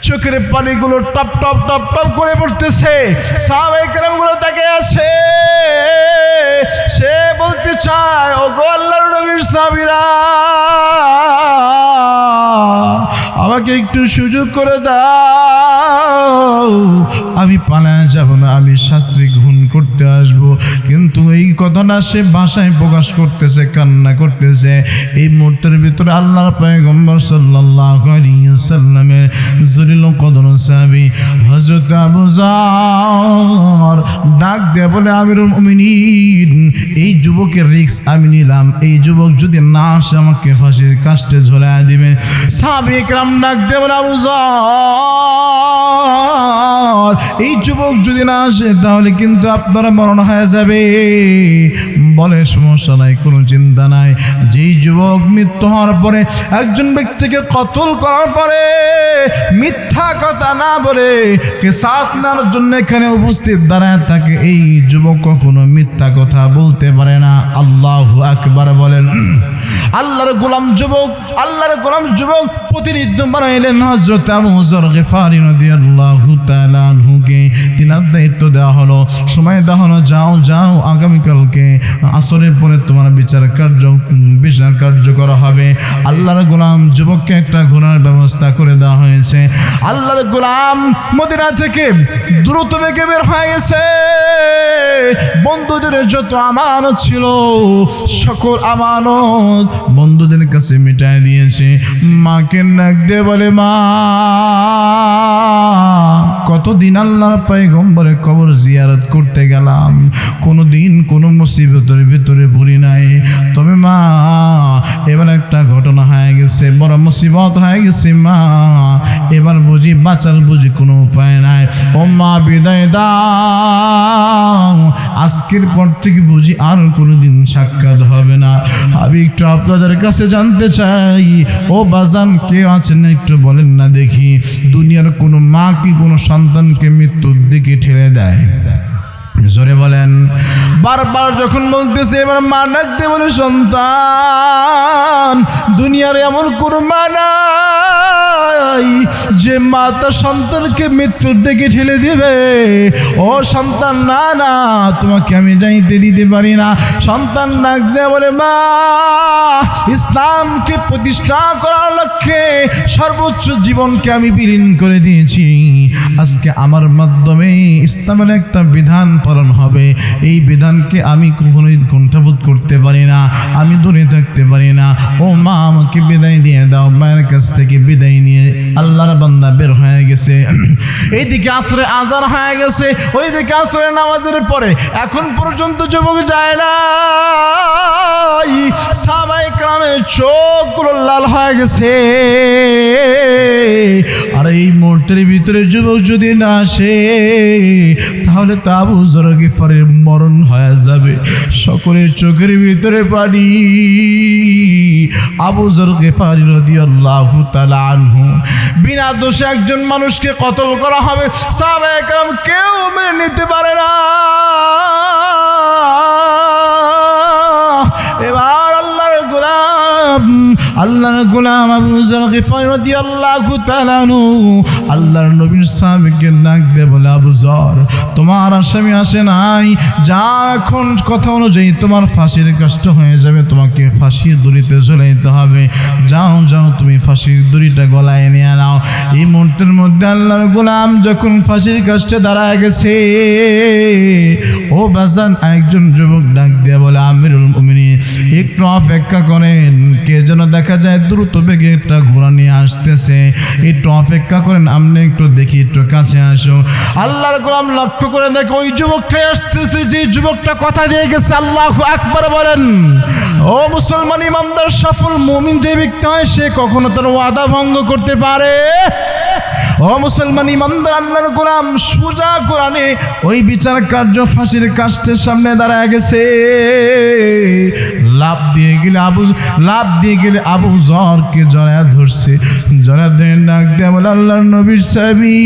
চোখের পানিগুলো top top top top করে পড়তেছে। সাহাবায়ে কেরামগুলো তাকে আছে, সে বলতে চায়, ও গো আল্লাহর নবীর সাহাবীরা, আমাকে একটু সুযোগ করে দাও, আমি পালায় যাব না, আমি শাস্ত্রী গ্রহণ করতে আসব। কিন্তু এই কথাটা সে ভাষায় প্রকাশ করতেছে, কান্না করতেছে। এই মুহূর্তের ভিতরে আল্লাহর পয়গম্বর সাল্লাল্লাহু আলাইহি ওয়াসাল্লামের জলিল কদর সাহাবী হযরত আবু যর ডাক দিয়ে বলে, আমিরুল মুমিনিন, এই যুবকের রিস্ক আমি নিলাম, এই যুবক যদি না আসে আমাকে ফাঁসির কাস্টে ঝোলায় দিবে। সাহাবায়ে কেরাম ডাক দিয়ে বলে, আবু যর, এই যুবক যদি না আসে তাহলে কিন্তু আপনারা মরণ হয়ে যাবে। বলে, সমস্যা নাই, কোনো চিন্তা নাই। যেই যুবক মৃত্যু হওয়ার পরে একজন ব্যক্তিকে কতল করার পরে মিথ্যা কথা না বলে কিসাস নেওয়ার জন্য এখানে উপস্থিত দাঁড়ায় থাকে, এই যুবক কখনো মিথ্যা কথা বলতে পারে না। আল্লাহু আকবার বলেন। আল্লাহর গোলাম যুবক, আল্লাহর গোলাম যুবক প্রতিনিধি বানাইলেন হযরত আবু যর গিফারি রাদিয়াল্লাহু তাআলা আনহুকে। তিনার দায়িত্ব দেওয়া হলো, সময় দেওয়া হলো, যাও যাও, আগামীকালকে আসরের পরে তোমার বিচার কার্য করা হবে। আল্লাহর গোলাম যুবককে একটা ঘোড়ার ব্যবস্থা করে দেওয়া হয়েছে। আল্লাহর গোলাম মদিনা থেকে দ্রুত বেগে বের হয়ে গেছে। বন্ধুদের যত আমানত ছিল সকল আমানত বন্ধুদের কাছে মিটাই দিয়েছে। মাকে ডাক দিয়ে বলে, মা, কতদিন আল্লাহর পয়গম্বরের কবর জিয়ারত করতে গেলাম, কোনোদিন কোনো মুসিবতের ভিতরে পড়ি নাই। তবে মা, এবার একটা ঘটনা হয়ে গেছে, বড় মুসিবত হয়ে গেছে মা, এবার বুঝি বাঁচার বুঝি কোনো উপায় নাই। ও মা, বিদায় দাও, আজকের পর থেকে বুঝি আর কোনোদিন সাক্ষাৎ হবে না। আমি একটু আপনাদের কাছে জানতে চাই, ও বাজান কে আছেন একটু বলেন না দেখি, দুনিয়ার কোনো মা কি কোনো সন্তানকে মৃত্যুর দিকে ঠেলে দেয়? জোরে বলেন। বারবার যখন বলতেছে, এবার মা ডাক দিয়ে বলে, সন্তান, দুনিয়ার এমন কোনো মা নাই যে মা তার সন্তানকে মৃত্যুর দিকে ঠেলে দিবে। ও সন্তান, না না, তোমাকে আমি যাইতে দিতে পারি না। সন্তান ডাক দিয়ে বলে, মা, ইসলামকে প্রতিষ্ঠা করার লক্ষ্যে সর্বোচ্চ জীবনকে আমি বিলীন করে দিয়েছি। আজকে আমার মাধ্যমে ইসলামের একটা বিধান পালন হবে, এই বিধানকে আমি কখনোই কুণ্ঠাবোধ করতে পারি না, আমি দূরে থাকতে পারি না। ও মা, আমাকে বিদায় দিয়ে দাও। মায়ের কাছ থেকে বিদায় নিয়ে আল্লাহর বান্দা বের হয়ে গেছে। এইদিকে আসরে আজান হয়ে গেছে, ওইদিকে আসরে নামাজের পরে এখন পর্যন্ত যুবক যায় না। সাহাবায়ে কেরামের চোখগুলো লাল হয়ে গেছে। আর এই মুহূর্তের ভিতরে যুবক যদি না আসে তাহলে তো আবু যর গিফারির মরণ হয়ে যাবে। সকলের চোখের ভিতরে পানি। আবু যর গিফারি রাদিয়াল্লাহু তাআলা আনহু, বিনা দোষে একজন মানুষকে কতল করা হবে, সাহাবায়ে কেরাম কেউ মেনে নিতে পারে না। এবার আল্লাহর গোলাম আবু যর গিফারি রাদিয়াল্লাহু তাআলা আনহু আল্লাহর নবীর সাহাবীকে ডাক দিয়ে বলে, আবু যর, তোমার আসামি আসে নাই, যা এখন কথা অনুযায়ী তোমার ফাঁসির কাষ্ট হয়ে যাবে, তোমাকে ফাঁসির দড়িতে ঝুলাইতে হবে। যাও যাও, তুমি ফাঁসির দড়িটা গলায় নিয়ে নাও। এই মুহূর্তের মধ্যে আল্লাহর গোলাম যখন ফাঁসির কাষ্টে দাঁড়ায় গেছে, ও বাজান, একজন যুবক ডাক দিয়ে বলে, আমিরুল মুমিনিন, একটু অপেক্ষা করেন, কে যেন দেখা যায় দ্রুত বেগে একটা ঘোড়া নিয়ে আসতেছে, একটু অপেক্ষা করেন, আপনি একটু দেখি, একটু কাছে আসো। আল্লাহর গোলাম লক্ষ্য করে দেখে ওই যুবকটাই আসতেছে, যে যুবকটা কথা দিয়ে গেছে। আল্লাহু আকবার বলেন। ও মুসলমান ইমানদার সফল মুমিন যে ব্যক্তি হয়, সে কখনো তার ওয়াদা ভঙ্গ করতে পারে? ও মুসলমান ইমানদার আল্লাহর গোলাম সুজা কোরআনে ওই বিচার কার্য ফাঁসির কাষ্টের সামনে দাঁড়ায় গেছে। লাভ দিয়ে গেলে আবু যরকে জড়ায় ধরছে, জড়ায় ধরে ডাক দিয়ে বলে, আল্লাহর নবীর সাহাবী,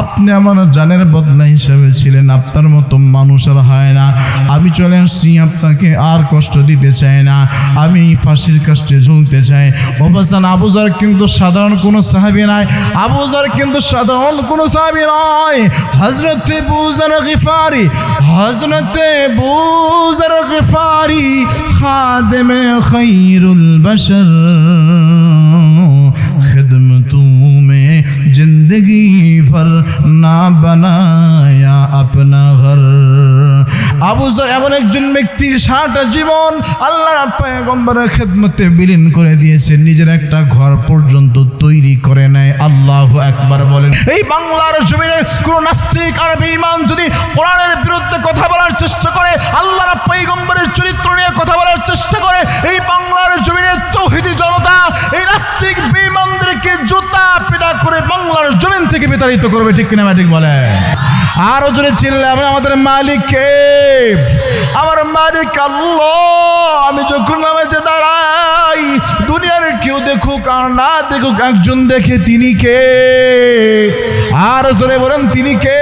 আপনি আমার জানের বদলা হিসেবে ছিলেন, আপনার মতো মানুষ আর হয় না। আমি চলে আসছি, আপনাকে আর কষ্ট দিতে চাই না, আমি ফাঁসির কাস্টে ঝুলতে চাই। অবস্থান আবু যর কিন্তু সাধারণ কোনো সাহাবী নয়, আবু যর কিন্তু সাধারণ কোনো সাহাবী নয়। হযরতে আবু যর গিফারি, হযরতে আবু যর গিফারি খাদেমে খায়রুল বাশর, खिदमतों में जिंदगी भर ना बनाया अपना घर। আবু যর এমন একজন ব্যক্তি সারাটা জীবন আল্লাহর পয়গম্বরের খেদমতে বিলীন করে দিয়েছেন, নিজের একটা ঘর পর্যন্ত তৈরি করে নেয়। আল্লাহু আকবার বলেন। এই বাংলার জমিনে কোন নাস্তিক আর বেঈমান যদি কোরআনের বিরুদ্ধে কথা বলার চেষ্টা করে, আল্লাহর পয়গম্বরের চরিত্র নিয়ে কথা বলার চেষ্টা করে, এই বাংলার জমিনে তৌহিদি জনতা এই নাস্তিক বেঈমানদেরকে জুতা পিটা করে বাংলার জমিন থেকে বিতাড়িত করবে। ঠিক কিনা ঠিক বলে? আরো জোরে চিল্লাবেন, আমাদের মালিক কে? আমার মালিক আল্লাহ। আমি যখন নামাজে দাঁড়াই, দুনিয়ার কেউ দেখুক আর না দেখুক, একজন দেখে, তিনি কে? আর জোরে বলেন, তিনি কে?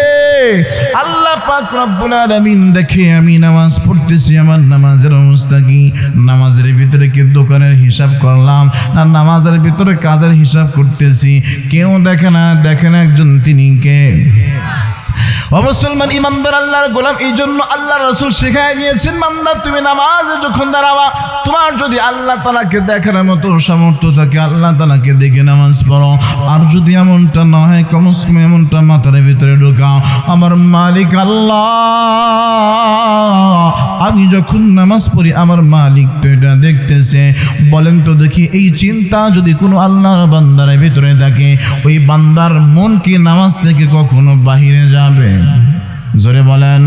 আল্লাহ পাক রব্বুল আলামিন দেখে আমি নামাজ পড়তেছি, আমার নামাজের অবস্থা কি? নামাজের ভিতরে কি দোকানের হিসাব করলাম, না নামাজের ভিতরে কাজের হিসাব করতেছি? কেউ দেখে না, দেখেন একজন, তিনি কে? ও মুসলমান ইমানদার আল্লাহর গোলাম, এই জন্য আল্লাহ রাসূল শিখাই দিয়েছেন, বান্দা তুমি নামাজে যখন দাঁড়াবা, তোমার যদি আল্লাহ তাআলাকে দেখার মতো সামর্থ্য থাকে, আল্লাহ তাআলাকে দেখে নামাজ পড়ো। আর যদি এমনটা না হয়, কমস কম এমনটা মাথার ভিতরে ঢোকাও, আমার মালিক আল্লাহ, আমি যখন নামাজ পড়ি আমার মালিক তো এটা দেখতেছে। বলেন তো দেখি, এই চিন্তা যদি কোনো আল্লাহর বান্দার ভিতরে থাকে, ওই বান্দার মন কি নামাজ থেকে কখনো বাহিরে যাবে? জোরে বলেন।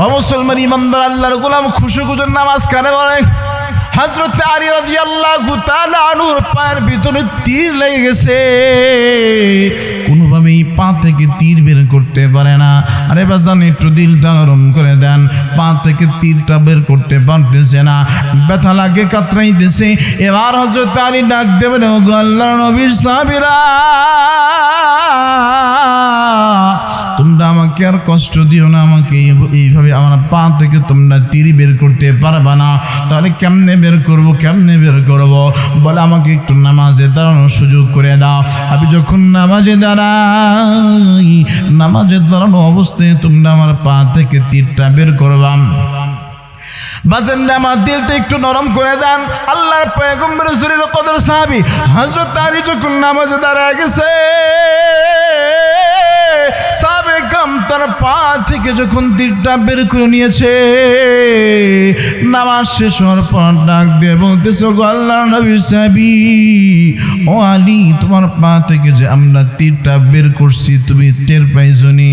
ও মুসলমান ইমানদার আল্লাহর গোলাম, খুশুখুজুর নামাজ কারে বলে? হযরত আলী রাদিয়াল্লাহু তাআলা আনহুর পায়ের ভিতরে তীর লেগে গেছে, কোনোভাবেই পা থেকে তীর বের করতে পারে না। আরে বাজান, একটু দিলটা নরম করে দেন, পা থেকে তীরটা বের করতে পারতেছে না, ব্যথা লাগে, কাতরাইতেছে। এবার হযরত আলী ডাক দেবেন, ও গো আল্লাহর নবীর সাহাবীরা, তোমরা আমাকে আর কষ্ট দিও না, আমাকে এইভাবে আমার পা থেকে তোমরা তীর বের করতে পারবা না। তাহলে কেমনে বের করব, কেমনে বের করব? বলে আমাকে একটু নামাজে দাঁড়ানোর সুযোগ করে দাও। আমি যখন নামাজে দাঁড়াই, নামাজে দাঁড়ানো অবস্থায় তোমরা আমার পা থেকে তীরটা বের করবা। বাজেন আমার দিলটা একটু নরম করে দেন। আল্লাহর পয়গম্বর রাসূলুল কদর সাহাবী হযরত আলী যখন নামাজে দাঁড়ায় গেছে, সাহাবে কাম তার পা থেকে যখন তীরটা বের করে নিয়েছে, নামাজ শেষ হওয়ার পর ডাক দিয়ে বলতেছে, গো আল্লাহর নবীর সাহাবী, ও আলী, তোমার পা থেকে যে আমরা তীরটা বের করছি তুমি টের পাইছনি?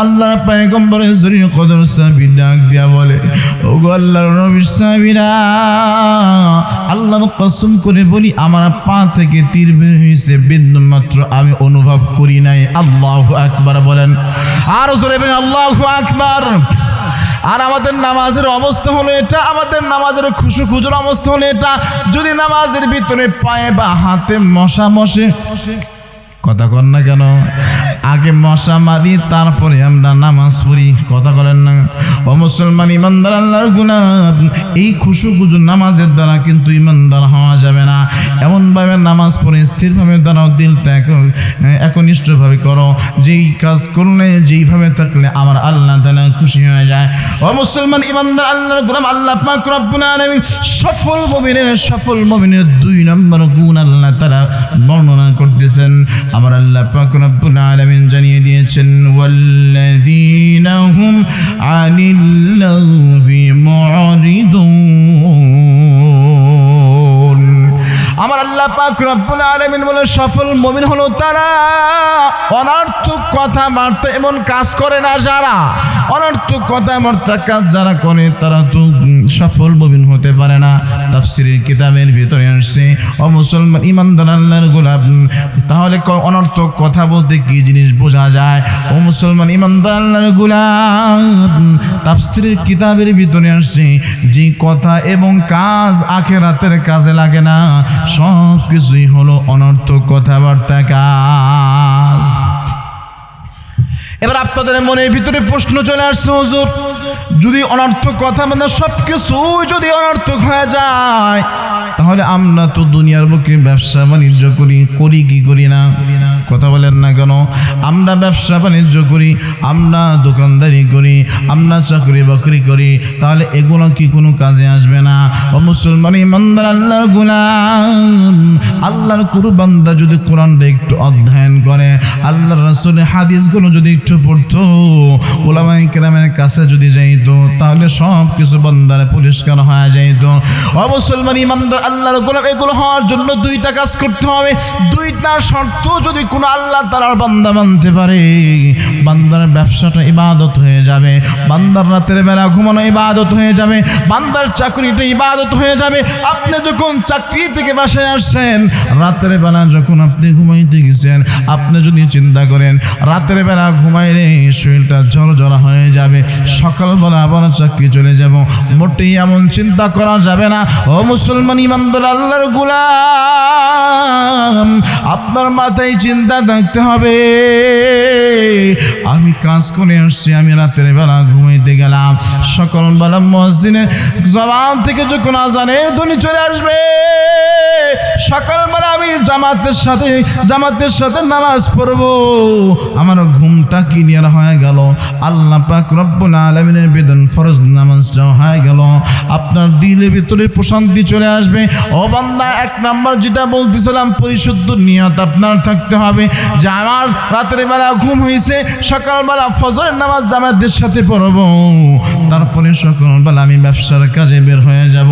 আল্লাহর পয়গম্বর রাসূলুল কদর সাহাবী ডাক দিয়া বলে, ও গো আল্লাহর নবীর সাহাবীরা, আল্লাহর কসম করে বলি, আমার পা থেকে তীর বের হয়েছে, বিন্দু মাত্র আমি অনুভব করি নাই। আল্লাহু আকবার বলেন। আর জোরে বলেন আল্লাহু আকবার। আর আমাদের নামাজের অবস্থা হলো এটা, আমাদের নামাজের খুশুখুজুর অবস্থা হলো এটা। যদি নামাজের ভিতরে পায়ে বা হাতে মশা বসে, কথা কর না কেন? আগে মশা মারি, তারপরে আমরা নামাজ পড়ি, কথা বলেন না? ও মুসলমান ইমানদার আল্লাহর গোলাম, এই খুশুখুজুর নামাজের দ্বারা কিন্তু ইমানদার হওয়া যাবে না। এমনভাবে নামাজ পড়ে স্থিরভাবে দাঁড়াও, দিলটা একনিষ্ঠভাবে করো, যেই কাজ করলে, যেইভাবে থাকলে আমার আল্লাহ তাআলা খুশি হয়ে যায়। ও মুসলমান ইমানদার আল্লাহর গোলাম, আল্লাহ পাক রব্বুল আলামিন সফল মুমিনের 2 নম্বর গুণ আল্লাহ তাআলা বর্ণনা করতেছেন। আমার আল্লাহ পাক রব্বুল আলামিন জানিয়ে দিয়েছেন, ওয়াল্লাযীনা হুম আনিল লাগবি মুরিদুন। আমার আল্লাহ পাক রব্বুল আলামিন বলে, সফল মুমিন হলো তারা অনর্থক কথাবার্তা এমন কাজ করে না যারা, অনর্থক কথাবার্তা কাজ যারা করে তারা তো সফল মুমিন হতে পারে না। তাফসীরের কিতাবের ভিতরে আসছে, ও মুসলমান ইমানদার আল্লাহর গোলাম, তাহলে অনর্থক কথা বলতে কি জিনিস বোঝা যায়? ও মুসলমান ইমানদার আল্লাহর গোলাম, তাফসীরের কিতাবের ভিতরে আসছে, যে কথা এবং কাজ আখিরাতের কাজে লাগে না, সব কিছুই হলো অনর্থক কথাবার্তা কাজ। এবার আপনাদের মনের ভিতরে প্রশ্ন চলে আসছে, হুজুর যদি অনর্থক কথা মানে সবকিছু যদি অনর্থক হয়ে যায়, তাহলে আমরা তো দুনিয়ার বুকে ব্যবসা বাণিজ্য করি কি করি না? কথা বলেন না কেন? আমরা ব্যবসা বাণিজ্য করি, আমরা দোকানদারি করি, আমরা চাকরি বাকরি করি, তাহলে এগুলো কি কোনো কাজে আসবে না? ও মুসলমান ইমানদার আল্লাহর গোলাম, আল্লাহর কুরবান্দা যদি কোরআনটা একটু অধ্যয়ন করে, আল্লাহর রাসূলের হাদিসগুলো যদি একটু পড়তো, উলামায়ে কেরামের কাছে যদি যাইতো, তাহলে সব কিছু বান্দারে পরিষ্কার হয়ে যাইতো। ও মুসলমান ইমানদার আল্লাহর গোলাম, এগুলো হওয়ার জন্য দুইটা কাজ করতে হবে। দুইটা শর্ত যদি কোনো আল্লাহ তাআলার বান্দা মানতে পারে, বান্দার ব্যবসাটা ইবাদত হয়ে যাবে, বান্দার রাতের বেলা ঘুমানো ইবাদত হয়ে যাবে, বান্দার চাকরিটা ইবাদত হয়ে যাবে। আপনি যখন চাকরি থেকে বাসায় আসছেন, রাতের বেলা যখন আপনি ঘুমাইতে গেছেন, আপনি যদি চিন্তা করেন রাতের বেলা ঘুমাইলে শরীরটা ঝরঝরা হয়ে যাবে, সকালবেলা আবার চাকরি চলে যাব, মোটেই এমন চিন্তা করা যাবে না। ও মুসলমান ইমানদার আল্লাহর গোলাম, আপনার মাথায় চিন্তা থাকতে হবে, আমি কাজ করে আসছি, আমি রাতের বেলা ঘুমাইতে গেলাম, সকালবেলা মসজিদের জবান থেকে যখন আজানের ধ্বনি চলে আসবে, সকালবেলা আমি জামাতের সাথে নামাজ পড়বো, আমার ঘুমটা ক্লিয়ার হয়ে গেল, আল্লাহ পাক রব্বুল আলামিনের বেদন ফরজ নামাজটা হয়ে গেল, আপনার দিলের ভিতরে প্রশান্তি চলে আসবে। ও বান্দা, এক নাম্বার যেটা বলতেছিলাম, পরিশুদ্ধ নিয়ত আপনার থাকতে হবে যে আমার রাতের বেলা ঘুম হয়েছে, সকালবেলা ফজরের নামাজ জামাতের সাথে পড়বো, তারপরে সকালবেলা আমি ব্যবসার কাজে বের হয়ে যাব,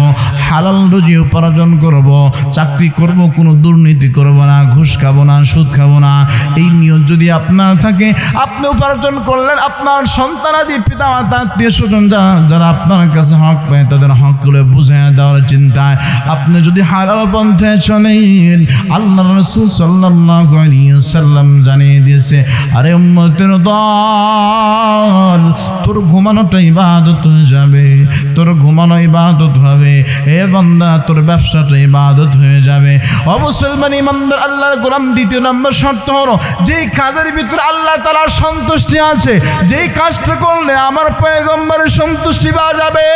হালাল রুজি উপার্জন করব, চাকরি করব, কোনো দুর্নীতি করব না, ঘুষ খাবো না, সুদ খাবো না। এই নিয়ত যদি আপনার থাকে, আপনি উপার্জন করলেন, আপনার সন্তানাদি পিতা মাতা আত্মীয় স্বজন যারা আপনার কাছে হক পায়, তাদের হকগুলো বুঝিয়ে দেওয়ার চিন্তায় আপনি যদি হালাল পন্থায় চলেন, আল্লাহ রাসূল সাল্লাল্লাহু আলাইহি ওয়াসাল্লাম জানিয়ে দিয়েছে, আরে উম্মতের দল, তোর ঘুমানোটা ইবাদত হয়ে যাবে, তোর ঘুমানো ইবাদত হবে, এ বান্দা তোর ব্যবসাটা ইবাদত হয়ে যাবে। ও মুসলমান ইমানদার আল্লাহর গোলাম, দ্বিতীয় নম্বর শর্ত হলো, যেই কাজের ভিতরে আল্লাহ তাআলার সন্তুষ্টি আছে, যেই কাজটা করলে আমার পয়গম্বরের সন্তুষ্টি পাওয়া যাবে,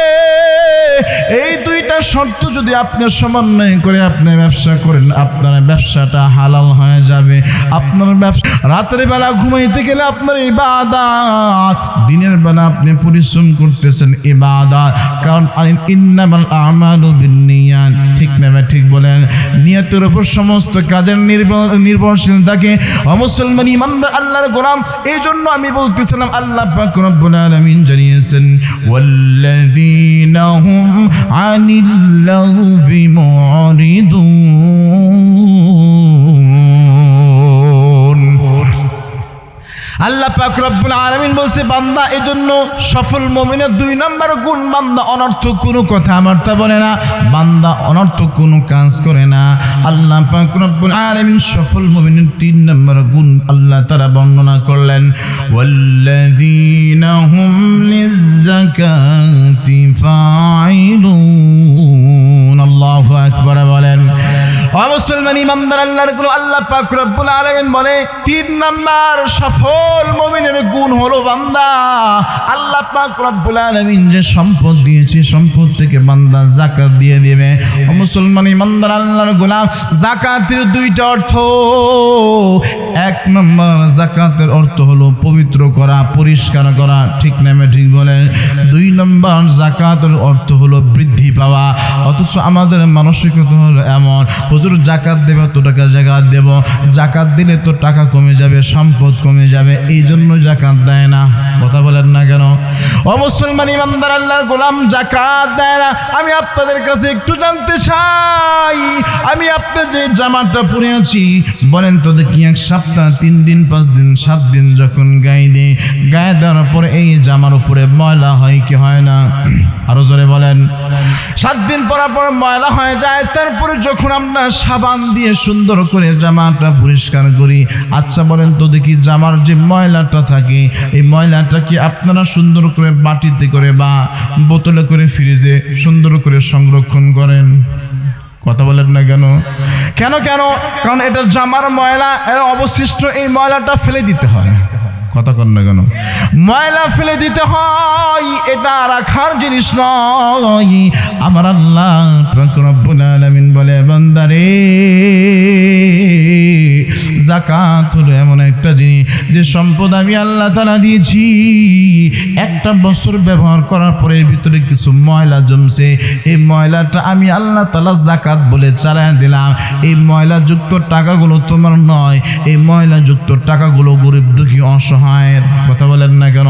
এই দুইটা শর্ত যদি আপনি সমন্বয় করে আপনি ব্যবসা করেন, আপনার ব্যবসাটা হালাল হয়ে যাবে। আপনার ব্যবসা রাতের বেলা ঘুমাইতে গেলে আপনার ইবাদত, দিনের বেলা আপনি পরিশ্রম করতেছেন ইবাদত, কারণ ইন্নামাল আমালু বিন্নিয়াত, ঠিক না? ঠিক বলেন, নিয়তের উপর সমস্ত কাজের নির্ভরশীল থাকে। ও মুসলমান ইমানদার আল্লাহর গোলাম, এই জন্য আমি বলতেছিলাম, আল্লাহ পাক রব্বুল আলামিন জানিয়েছেন, ওয়াল্লাযীনা হুম আনিল লাগবি মুরিদুন। আল্লাহ পাক রব্বুল আলামিন বলছে, বান্দা এজন্য সফল মুমিনের দুই নম্বর গুণ, বান্দা অনর্থক কোনো কথাবার্তা বলে না, বান্দা অনর্থক কোনো কাজ করে না। আল্লাহ পাক রব্বুল আলামিন সফল মুমিনের তিন নম্বর গুণ আল্লাহ তাআলা বর্ণনা করলেন, ওয়াল্লাযীনা হুম লিয-যাকাতি ফাঈলুন। আল্লাহু আকবার বলেন। ও মুসলমান ইমানদার আল্লাহর গুলো, আল্লাহ পাক রব্বুল আলামিন বলে, তিন নাম্বার সফল মুমিনের গুণ হলো, বান্দা আল্লাহ পাক রব্বুল আলামিন যে সম্পদ দিয়েছে, সম্পদ থেকে বান্দা যাকাত দিয়ে দিবে। ও মুসলমান ইমানদার আল্লাহর গোলাম, যাকাতের দুইটা অর্থ। এক নম্বর যাকাতের অর্থ হলো পবিত্র করা, পরিষ্কার করা, ঠিক না? ঠিক বলেন। দুই নম্বর যাকাতের অর্থ হলো বৃদ্ধি পাওয়া। অথচ আমাদের মানসিকতা হলো এমন, হুজুর যাকাত দেব তো টাকা যাকাত দেব, যাকাত দিলে তো টাকা কমে যাবে, সম্পদ কমে যাবে, এই জন্য যাকাত দেয় না। কথা বলেন না কেন? ও মুসলমান ইমানদার আল্লাহর গোলাম, যাকাত দেয় না। আমি আপনাদের কাছে একটু জানতে চাই, আমি আপনার যে জামাটা পরে আছি, বলেন তো দেখি, এক সপ্তাহ, 3 দিন, 5 দিন, 7 দিন যখন গায়ে দিই, গায়ে দেওয়ার পরে এই জামার উপরে ময়লা হয় কি হয় না? আরো জোরে বলেন। 7 দিন পরার পর ময়লা হয়ে যায়, তারপরে যখন আমরা সাবান দিয়ে সুন্দর করে জামাটা পরিষ্কার করি, আচ্ছা বলেন তো দেখি, জামার যে ময়লাটা থাকে, এই ময়লাটা কি আপনারা সুন্দর করে বাটিতে করে বা বোতলে করে ফ্রিজে সুন্দর করে সংরক্ষণ করেন? কথা বলেন না কেন? কেন? কারণ এটা জামার ময়লা, এর অবশিষ্ট এই ময়লাটা ফেলে দিতে হয়। কথা কন না কেন? ময়লা ফেলে দিতে হয়, এটা রাখার জিনিস নয়। আমার আল্লাহ পাক রব্বুল আলামিন বলে, বান্দারে যাকাত হলো এমন একটা জিনিস যে সম্পদ আমি আল্লাহ তাআলা দিয়েছি, একটা বছর ব্যবহার করার পরে এর ভিতরে কিছু ময়লা জমছে, এই ময়লাটা আমি আল্লাহ তাআলা যাকাত বলে চালায় দিলাম। এই ময়লাযুক্ত টাকাগুলো তোমার নয়, এই ময়লাযুক্ত টাকাগুলো গরিব দুঃখী অসহায়ের। কথা বলেন না কেন?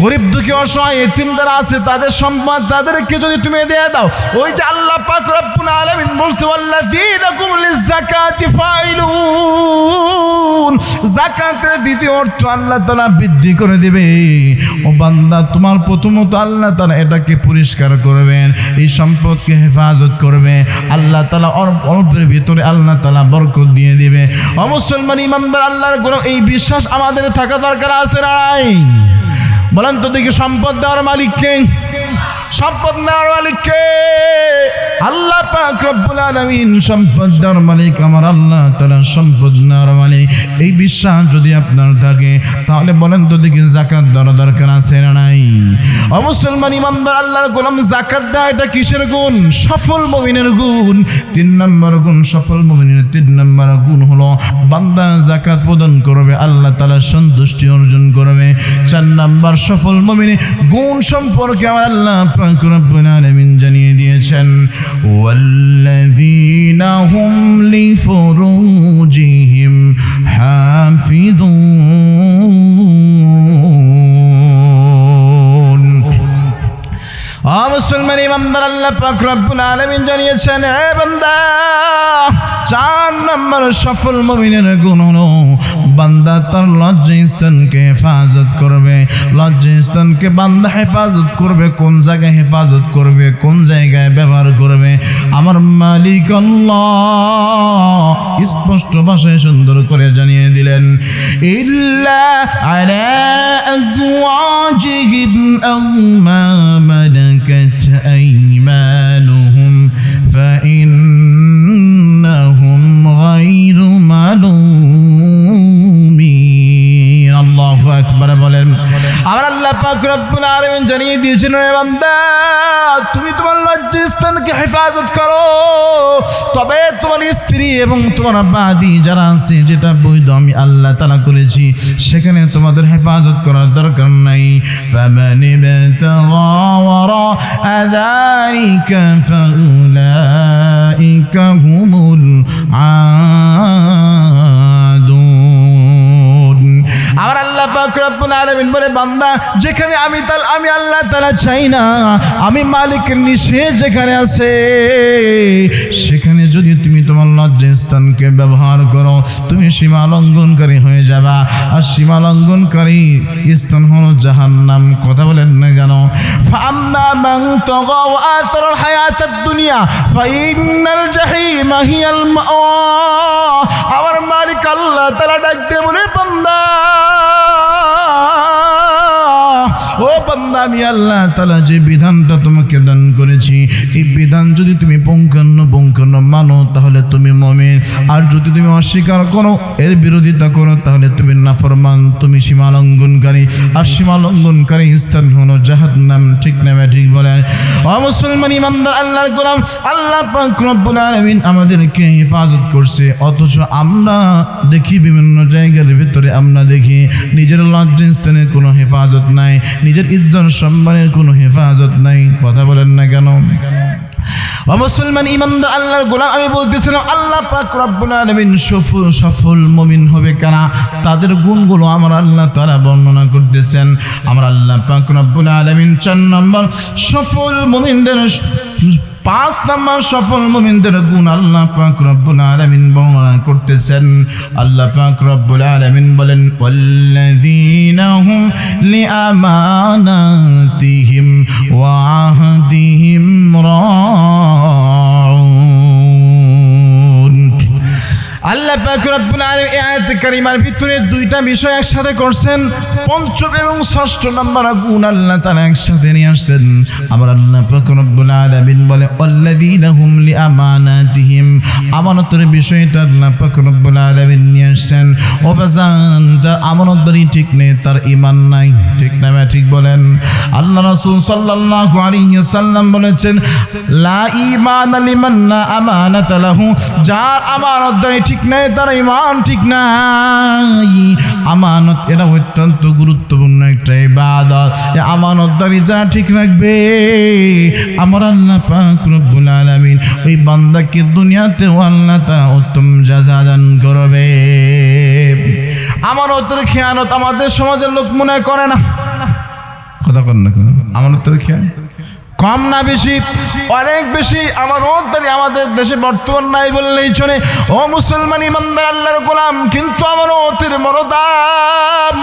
গরিব দুঃখী অসহায় এতিম যারা আছে তাদের সম্পদ তাদেরকে যদি তুমি দিয়ে দাও, ওইটা আল্লাহ পাক রব্বুল আলামিন বলছে, ওয়াল্লাযীনা হুম লিযাকাতি ফাইলুন। যাকাতের দ্বিতীয় অর্থ আল্লাহ তাআলা বৃদ্ধি করে দিবে। ও বান্দা, তোমার প্রথমত আল্লাহ তাআলা এটাকে পরিষ্কার করবেন, এই সম্পদকে হেফাজত করবে। আল্লাহ তাআলা অল্পের ভিতরে আল্লাহ তাআলা বরকত দিয়ে দিবে। ও মুসলমান ইমানদার, আল্লাহর কোন এই বিশ্বাস আমাদের থাকা দরকার আছে না নাই? বলেন তো দেখি, সম্পদ দেওয়ার মালিক কে? সম্পদ দেওয়ার মালিক কে? আল্লাহ পাক রব্বুল আলামিন সম্পদ দেওয়ার মালিক আমার আল্লাহ তাআলা সম্পদ দেওয়ার মালিক। এই বিশ্বাস যদি আপনার থাকে তাহলে বলেন তো দেখি, যাকাত দেওয়ার দরকার আছে না নাই? ও মুসলমান ইমানদার, আল্লাহর গোলাম, যাকাত দেওয়া এটা কিসের গুণ? সফল মুমিনের গুণ। 3 নম্বর গুণ সফল মুমিনের 3 নম্বর গুণ হলো বান্দা যাকাত প্রদান করবে, আল্লাহ তাআলা সন্তুষ্টি অর্জন করবে। 4 নম্বর সফল মুমিনের গুণ সম্পর্কে আমার আল্লাহ পাক রব্বুল আলামিন জানিয়ে দিয়েছেন, ওয়াল্লাযীনা হুম লিফুরুজিহিম হাফিযুন। মুসলমান ইমানদার, আল্লাহ পাক রব্বুল আলামিন জানিয়েছেন, হে বান্দা, 4 নম্বর সফল মুমিনের গুণ হলো বান্দা তার লজ্জাস্থানকে হেফাজত করবে। লজ্জাস্থানকে বান্দা হেফাজত করবে। কোন জায়গায় হেফাজত করবে, কোন জায়গায় ব্যবহার করবে? আমার মালিক আল্লাহ স্পষ্ট ভাষায় সুন্দর করে জানিয়ে দিলেন, ইল্লা আলা আজওয়াজিহিম আও মা মালাকাত আইমানুহুম ফাইন্নাহুম গায়রু মালুমিন। আল্লাহু আকবার বলেন। আমার আল্লাহ পাক রব্বুল আলামিন জানিয়ে দিয়েছেন, হে বান্দা, তুমি তোমার লজ্জাস্থানকে হেফাজত করো, তবে তোমার স্ত্রী এবং তোমার বাদী যারা আছে, যেটা বৈধ আমি আল্লাহ তাআলা করেছি, সেখানে তোমাদের হেফাজত করার দরকার নাই। ফামান ইবতাগা ওয়ারাআ যালিকা ফাউলাইকা হুমুল আদুন। আমার আল্লাহ পাক রব্বুল আলামিন বলে, বান্দা, যেখানে আমি আল্লাহ তাআলা চাই না, আমি মালিকের নিষেধ যেখানে আছে, সেখানে যদি তুমি তোমার লজ্জাস্থানকে ব্যবহার করো, তুমি সীমা লঙ্ঘনকারী হয়ে যাবা। আর সীমা লঙ্ঘনকারী স্থান হলো জাহান্নাম। কথা বলেন না কেন? ফাআম্মা মান তাগা ওয়া আসারাল হায়াতাদ দুনিয়া ফাইন্নাল জাহিমা হিয়াল মাওয়া। আমার মালিক আল্লাহ তাআলা ডাক দিয়ে বলে, বান্দা, ও বান্দা, আমি আল্লাহ তাআলা যে বিধানটা তোমাকে দান করেছি, এই বিধান যদি তুমি পুঙ্খানুপুঙ্খানু মানো তাহলে তুমি মুমিন। আর যদি তুমি অস্বীকার করো, এর বিরোধিতা করো, তাহলে তুমি নাফরমান, তুমি সীমা লঙ্ঘনকারী। আর সীমা লঙ্ঘনকারী স্থান হলো জাহান্নাম। ঠিক না? ঠিক বলেন। ও মুসলমান ইমানদার, আল্লাহর গোলাম, আল্লাহ পাক রব্বুল আলামিন আমাদেরকে হেফাজত করছে, অথচ আমরা দেখি বিভিন্ন জায়গার ভিতরে আমরা দেখি নিজের লজ্জাস্থানের কোনো হেফাজত নাই, নিজের ইজ্জত সম্মানের কোনো হেফাজত নাই। কথা বলেন না কেন? ও মুসলমান ইমানদার, আল্লাহর গোলাম, আমি বলতেছিলাম আল্লাহ পাক রব্বুল আলামিন সফল মুমিন হবে কারা, তাদের গুণগুলো আমার আল্লাহ তাআলা বর্ণনা করতেছেন। আমার আল্লাহ পাক রব্বুল আলামিন 4 নম্বর সফল মুমিনদের 5 নম্বর সফল মুমিনদের গুণ আল্লাহ পাক রব্বুল আলামিন বর্ণনা করতেছেন। আল্লাহ পাক রব্বুল আলামিন বলেন, ওয়াল্লাযীনা হুম লিআমানাতিহিম ওয়া আহদিহিম রাউন। আল্লাহ পাক রব্বুল আলামিন এই আয়াত কারিমার ভিতরে 2টা বিষয় একসাথে করছেন। 5ম এবং 6ষ্ঠ নম্বর গুণ আল্লাহ তাআলা একসাথে নিয়ে আসছেন। আবার আল্লাহ পাক রব্বুল আলামিন বলে, ওয়াল্লাযীনা হুম লিআমানাতিহিম, আমানতের বিষয়টা আল্লাহ পাক রব্বুল আলামিন নিয়ে আসছেন। ও বাজান, যার আমানতদারি ঠিক নেই তার ঈমান নাই, ঠিক না? ঠিক বলেন। আল্লাহ রাসূল সাল্লাল্লাহু আলাইহি ওয়াসাল্লাম বলেছেন, লা ঈমান লিমান লা আমানাতা লাহু, যার আমানতদারি ঠিক নেই তার ঈমান ঠিক নাই। আমানত এটা অত্যন্ত গুরুত্বপূর্ণ একটা ইবাদত। এই আমানতদারি যারা ঠিক রাখবে, আমার আল্লাহ পাক রব্বুল আলামিন ওই বান্দাকে দুনিয়াতেও আল্লাহ তাআলা উত্তম জাযা দান করবে। আমানতের খেয়ানত আমাদের সমাজের লোক মনে করে না, কথা কর না কেন? আমানতের খেয়ানত কম না বেশি? অনেক বেশি আমানতদারি আমাদের দেশে বর্তমান নাই বললেই চলে। ও মুসলমান ইমানদার আল্লাহর গোলাম, কিন্তু আমানতের বড় দাম।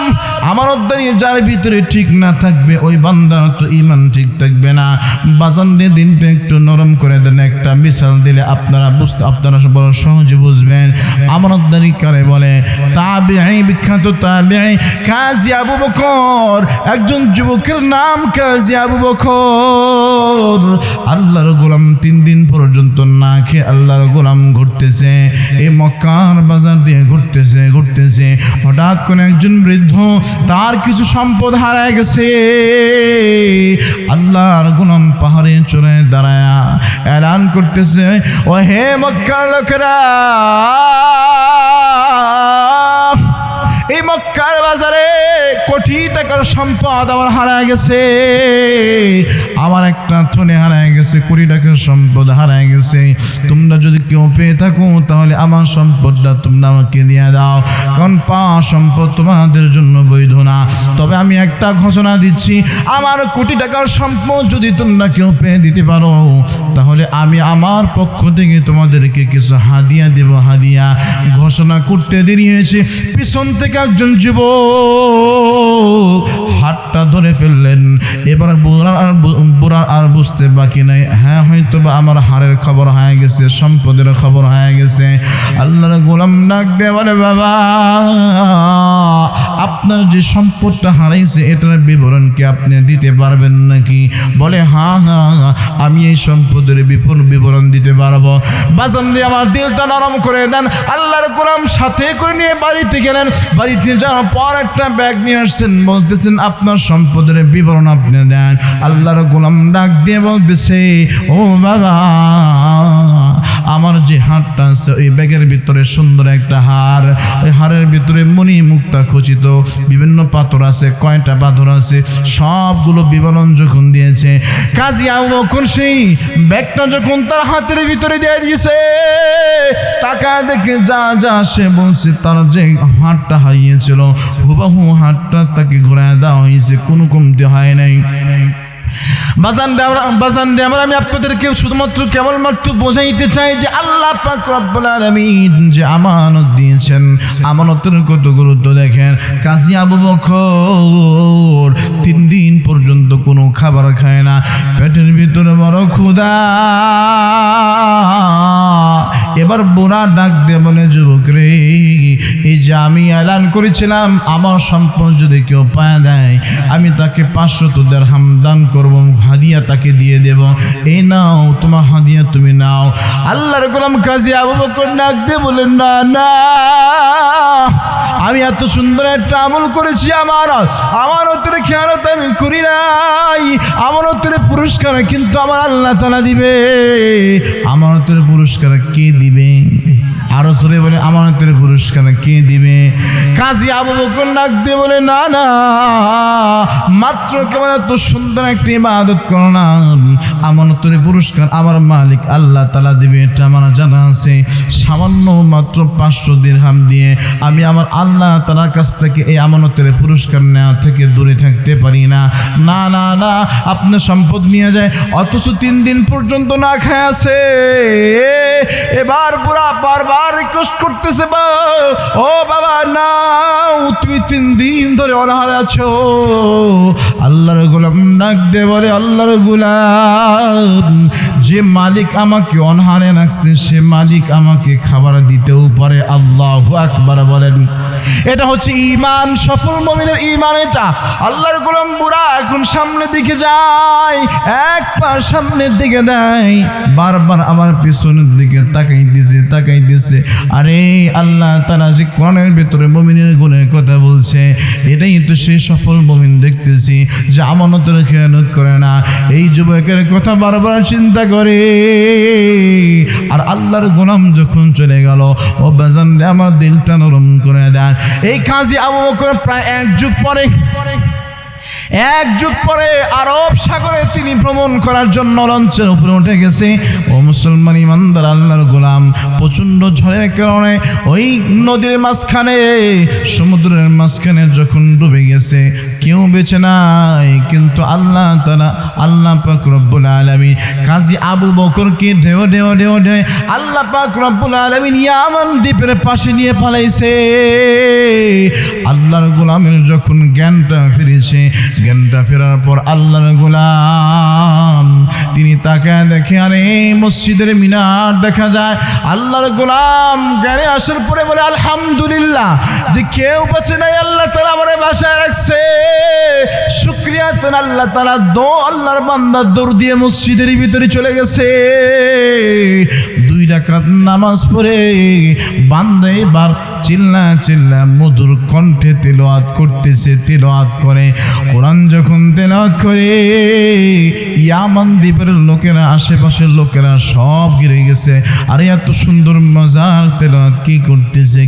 আমানতদারি যার ভিতরে ঠিক না থাকবে ওই বান্দার তো ঈমান ঠিক থাকবে না। বাজান দিয়ে দিনটা একটু নরম করে দেন, একটা মিসাল দিলে আপনারা বড় সহজে বুঝবেন আমানতদারি কারে বলে। তাবিঈ, বিখ্যাত তাবিঈ কাজী আবু বকর, একজন যুবকের নাম কাজী আবু বকর। আল্লাহর গোলাম 3 দিন পর্যন্ত না খেয়ে আল্লাহর গোলাম ঘুরতেছে, এই মক্কার বাজার দিয়ে ঘুরতেছে। হঠাৎ করে একজন বৃদ্ধ, তার কিছু সম্পদ হারায় গেছে। আল্লাহর গোলাম পাহাড়ে চড়ে দাঁড়ায় এলান করতেছে, ও হে মক্কার লোকেরা, এই মক্কার বাজারে কোটি টাকার সম্পদ আমার হারায় গেছে। আমার একটা থনে হারায় গেছে, কোটি টাকার সম্পদ হারায় গেছে। তোমরা যদি কেউ পেয়ে থাকো তাহলে আমার সম্পদটা তোমরা আমাকে দিয়ে দাও, কারণ পাওয়া সম্পদ তোমাদের জন্য বৈধ না। তবে আমি একটা ঘোষণা দিচ্ছি, আমার কোটি টাকার সম্পদ যদি তোমরা কেউ পেয়ে দিতে পারো তাহলে আমি আমার পক্ষ থেকে তোমাদেরকে কিছু হাদিয়া দেব। হাদিয়া ঘোষণা করতে দেরি হয়েছে, পিছন থেকে একজন যুবক হাতটা ধরে ফেললেন। এবার বুড়া আর বুঝতে বাকি নাই, হ্যাঁ হয়তো বা আমার হারের খবর হয়ে গেছে, সম্পদের খবর হয়ে গেছে। আল্লাহর গোলাম ডাক দিয়ে বলে, বাবা, আপনার যে সম্পদটা হারাইছে এটার বিবরণ কি আপনি দিতে পারবেন নাকি? বলে, হ্যাঁ, আমি এই সম্পদের বিবরণ দিতে পারবো। বাজান দিয়ে আমার দিলটা নরম করে দেন। আল্লাহর গোলাম সাথে করে নিয়ে বাড়িতে গেলেন। বাড়িতে যাওয়ার পর একটা ব্যাগ নিয়ে আসছেন, বলতেছেন আপনার সম্পদের বিবরণ আপনি দেন। আল্লাহর গোলাম ডাক দিয়ে বলতেছে, ও বাবা, আমার যে হারটা আছে ওই ব্যাগের ভিতরে সুন্দর একটা হার, ওই হারের ভিতরে মণি মুক্তা খচিত বিভিন্ন পাথর আছে, কয়টা পাথর আছে সবগুলো বিবরণ যখন দিয়েছে, কাজী আবু বকর সেই ব্যাগটা যখন তার হাতের ভিতরে দিয়ে দিয়েছে, টাকা দেখে যা সে বলছে তার যে হারটা হারিয়েছিল হুবাহু হারটা তাকে ঘুরায় দেওয়া হয়েছে, কোনো কমতি হয় নাই। বাজান আমরা আমি আপনাদেরকে শুধুমাত্র কেবলমাত্র বোঝাইতে চাই যে আল্লাহ পাক রব্বুল আলামিন যে আমানত দিয়েছেন, আমানতের কত গুরুত্ব দেখেন। কাজী আবু বকর 3 দিন পর্যন্ত কোনো খাবার খায় না, পেটের ভিতরে বড় ক্ষুধা। এবার বুড়া ডাক দিয়ে বলে, যুবক রে, এই যে আমি এলান করেছিলাম আমার সম্পদ যদি কেউ পায় দেয় আমি তাকে 500 দিরহাম দান করবো, হাদিয়া তাকে দিয়ে দেব, এই নাও তোমার হাদিয়া, তুমি নাও। আল্লাহর গোলাম কাজী আবু বকর ডাক দিয়ে বলেন, না না, আমি এত সুন্দর একটা আমল করেছি, আমানতের খেয়ানত আমি করি নাই, আমানতের পুরস্কার কিন্তু আমার আল্লাহ তাআলা দিবে। আমানতের পুরস্কার কে দিবে? আরো জোরে বলে, আমানতের পুরস্কার কে দিবে? কাজী আবু বকর ডাক দিয়ে বলে, না না, মাত্র কেমন এত সুন্দর একটা ইবাদত করো না, আমানতের পুরস্কার আমার মালিক আল্লাহ তাআলা দিবে, এটা আমার জানা আছে। সামান্য মাত্র 500 দিরহাম দিয়ে আমি আমার আল্লাহ তাআলার কাছ থেকে এই আমানতের পুরস্কার নেওয়া থেকে দূরে থাকতে পারি না। না না না, আপনি সম্পদ নিয়ে যায়, অথচ 3 দিন পর্যন্ত না খায় আছে। এবার পুরা বারবার রিকোয়েস্ট করতেছে, ও বাবা নাও, তুমি 3 দিন ধরে অনাহারে আছো। আল্লাহর গোলাম ডাক দে বলে, আল্লাহর গোলাম, যে মালিক আমাকে অনাহারে রাখছে সে মালিক আমাকে খাবার দিতেও পারে। আল্লাহু আকবার বলেন। এটা হচ্ছে ঈমান, সফল মুমিনের ঈমান এটা। আল্লাহর গোলাম বুড়া এখন সামনের দিকে যায়, এক পা সামনের দিকে দেয়, বারবার আবার পিছনের দিকে তাকাইতেছে। আরে আল্লাহ তাআলা যে কোরআনের ভিতরে মুমিনের গুণের কথা বলছে, এটাই তো সেই সফল মুমিন দেখতেছি যে আমানতের খেয়ানত করে না। এই যুবকের কথা বারবার চিন্তা করে, আর আল্লাহর গোলাম যখন চলে গেল, ও বাজান রে আমার দিলটা নরম করে দেন। এই কাজী আবু বকর প্রায় এক যুগ পরে আরব সাগরে তিনি ভ্রমণ করার জন্য লঞ্চের উপরে উঠে গেছে। ও মুসলমান ইমানদার আল্লাহর গোলাম, প্রচন্ড ঝড়ের কারণে ওই নদীর মাঝখানে, সমুদ্রের মাঝখানে যখন ডুবে গেছে, কেউ বেঁচে নাই। কিন্তু আল্লাহ তাআলা, আল্লাহ পাক রব্বুল আলামিন কাজী আবু বকরকে ঢেউ আল্লাহ পাক রব্বুল আলামিন ইয়ামান দ্বীপের পাশে নিয়ে পালাইছে। আল্লাহর গোলামের যখন জ্ঞানটা ফেরার পর আল্লাহর গোলাম তিনি তাকায় দেখে, আরে মসজিদের মিনার দেখা যায়। আল্লাহর গোলাম জ্ঞানে আসার পরে বলে, আলহামদুলিল্লাহ যে কেউ বাঁচে নাই, আল্লাহ তাআলা আমারে বাঁচায় রাখছে, শুকরিয়া তার আল্লাহ তাআলা। আল্লাহর বান্দা দৌড় দিয়ে মসজিদের ভিতরে চলে গেছে। 2 রাকাত নামাজ পড়ে বান্দা এবার চিল্লা মধুর কণ্ঠে তেলাওয়াত করতেছে। তেলাওয়াত করে কোরআন যখন তেলাওয়াত করে, ইয়ামান দ্বীপের লোকেরা, আশেপাশের লোকেরা সব ঘিরে গেছে। আরে এত সুন্দর মজার তেলাওয়াত কি করতেছে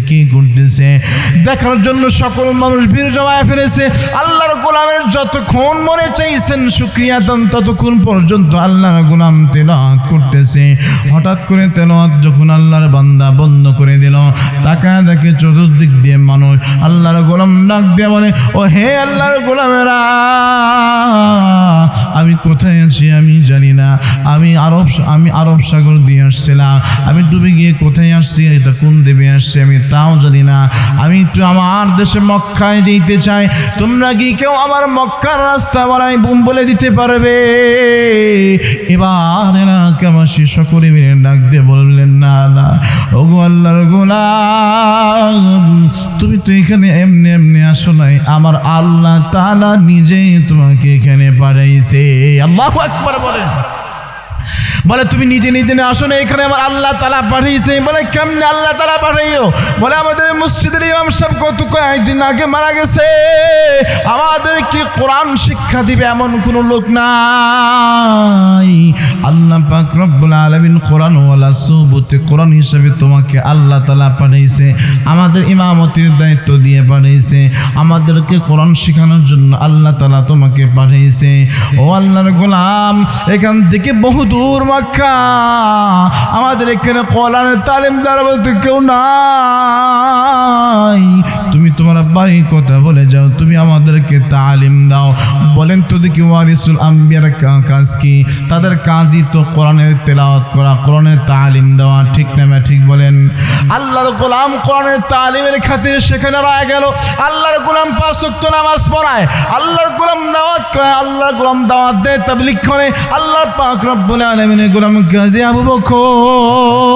দেখার জন্য সকল মানুষ ভিড় জমায় ফেলেছে। আল্লাহর গোলামের যতক্ষণ মনে চাইছেন শুকরিয়া দেন, ততক্ষণ পর্যন্ত আল্লাহর গোলাম তেলাওয়াত করতেছে। হঠাৎ করে তেলাওয়াত যখন আল্লাহর বান্দা বন্ধ করে দিল, তাকায় দেখে চতুর্দিক দিয়ে মানুষ। আল্লাহর গোলাম ডাক দিয়ে বলে, ও হে আল্লাহর গোলামেরা, আমি কোথায় আছি আমি জানি না। আমি আরব সাগর দিয়ে আসছিলাম, আমি ডুবে গিয়ে কোথায় আসছি, এটা কোন দেবে আসছে আমি তাও জানি না। আমি একটু আমার দেশে মক্কায় যেতে চাই, তোমরা কি কেউ আমার মক্কার রাস্তা বলে দিতে পারবে? এবার এলাকাবাসী সকলে মিলে ডাক দিয়ে বললেন, না ওগো আল্লাহর গোলাম, তুমি তো এখানে এমনি আসো নাই, আমার আল্লাহ তাআলা নিজেই তোমাকে এখানে পাঠাইছে। আল্লাহু আকবার বলে তুমি নিজে আসো না, এখানে আমার আল্লাহ তাআলা পাঠিয়েছে। বলে কেমনে আল্লাহ তাআলা পাঠাইলো? বলে আমাদের মসজিদের ইমাম সাহেব কয়েকদিন আগে মারা গেছে, আমাদের কি কোরআন শিক্ষা দিবে এমন কোনো লোক নাই। আল্লাহ পাক রব্বুল আলামিন কোরআন ওয়ালা সুবতে কোরআন হিসেবে তোমাকে আল্লাহ তাআলা পাঠাইছে, আমাদের ইমামতির দায়িত্ব দিয়ে পাঠাইছে, আমাদেরকে কোরআন শেখানোর জন্য আল্লাহ তাআলা তোমাকে পাঠাইছে। ও আল্লাহর গোলাম, এখান থেকে বহু দূর মক্কা, আমাদের এখানে কোরআনের তালিম দেওয়ার বলতে কেউ নাই। তুমি তোমার বাড়ির কথা বলে যাও, তুমি আমাদেরকে তালিম দাও। বলেন তো দেখি ওয়ারিসুল আম্বিয়ার কাজ কি? তাদের কাজই তো কোরআনের তেলাওয়াত করা, কোরআনের তালিম দেওয়া, ঠিক না? ঠিক বলেন। আল্লাহর গোলাম কোরআনের তালিমের খাতিরে সেখানে রয়ে গেল। আল্লাহর গোলাম 5 ওয়াক্ত নামাজ পড়ায়, আল্লাহর গোলাম দাওয়াত করে, আল্লাহর গোলাম দাওয়াত দেয়, তাবলীগ করে। আল্লাহ পাক রব্বুল আলামিনের গোলাম কাজী আবু বকর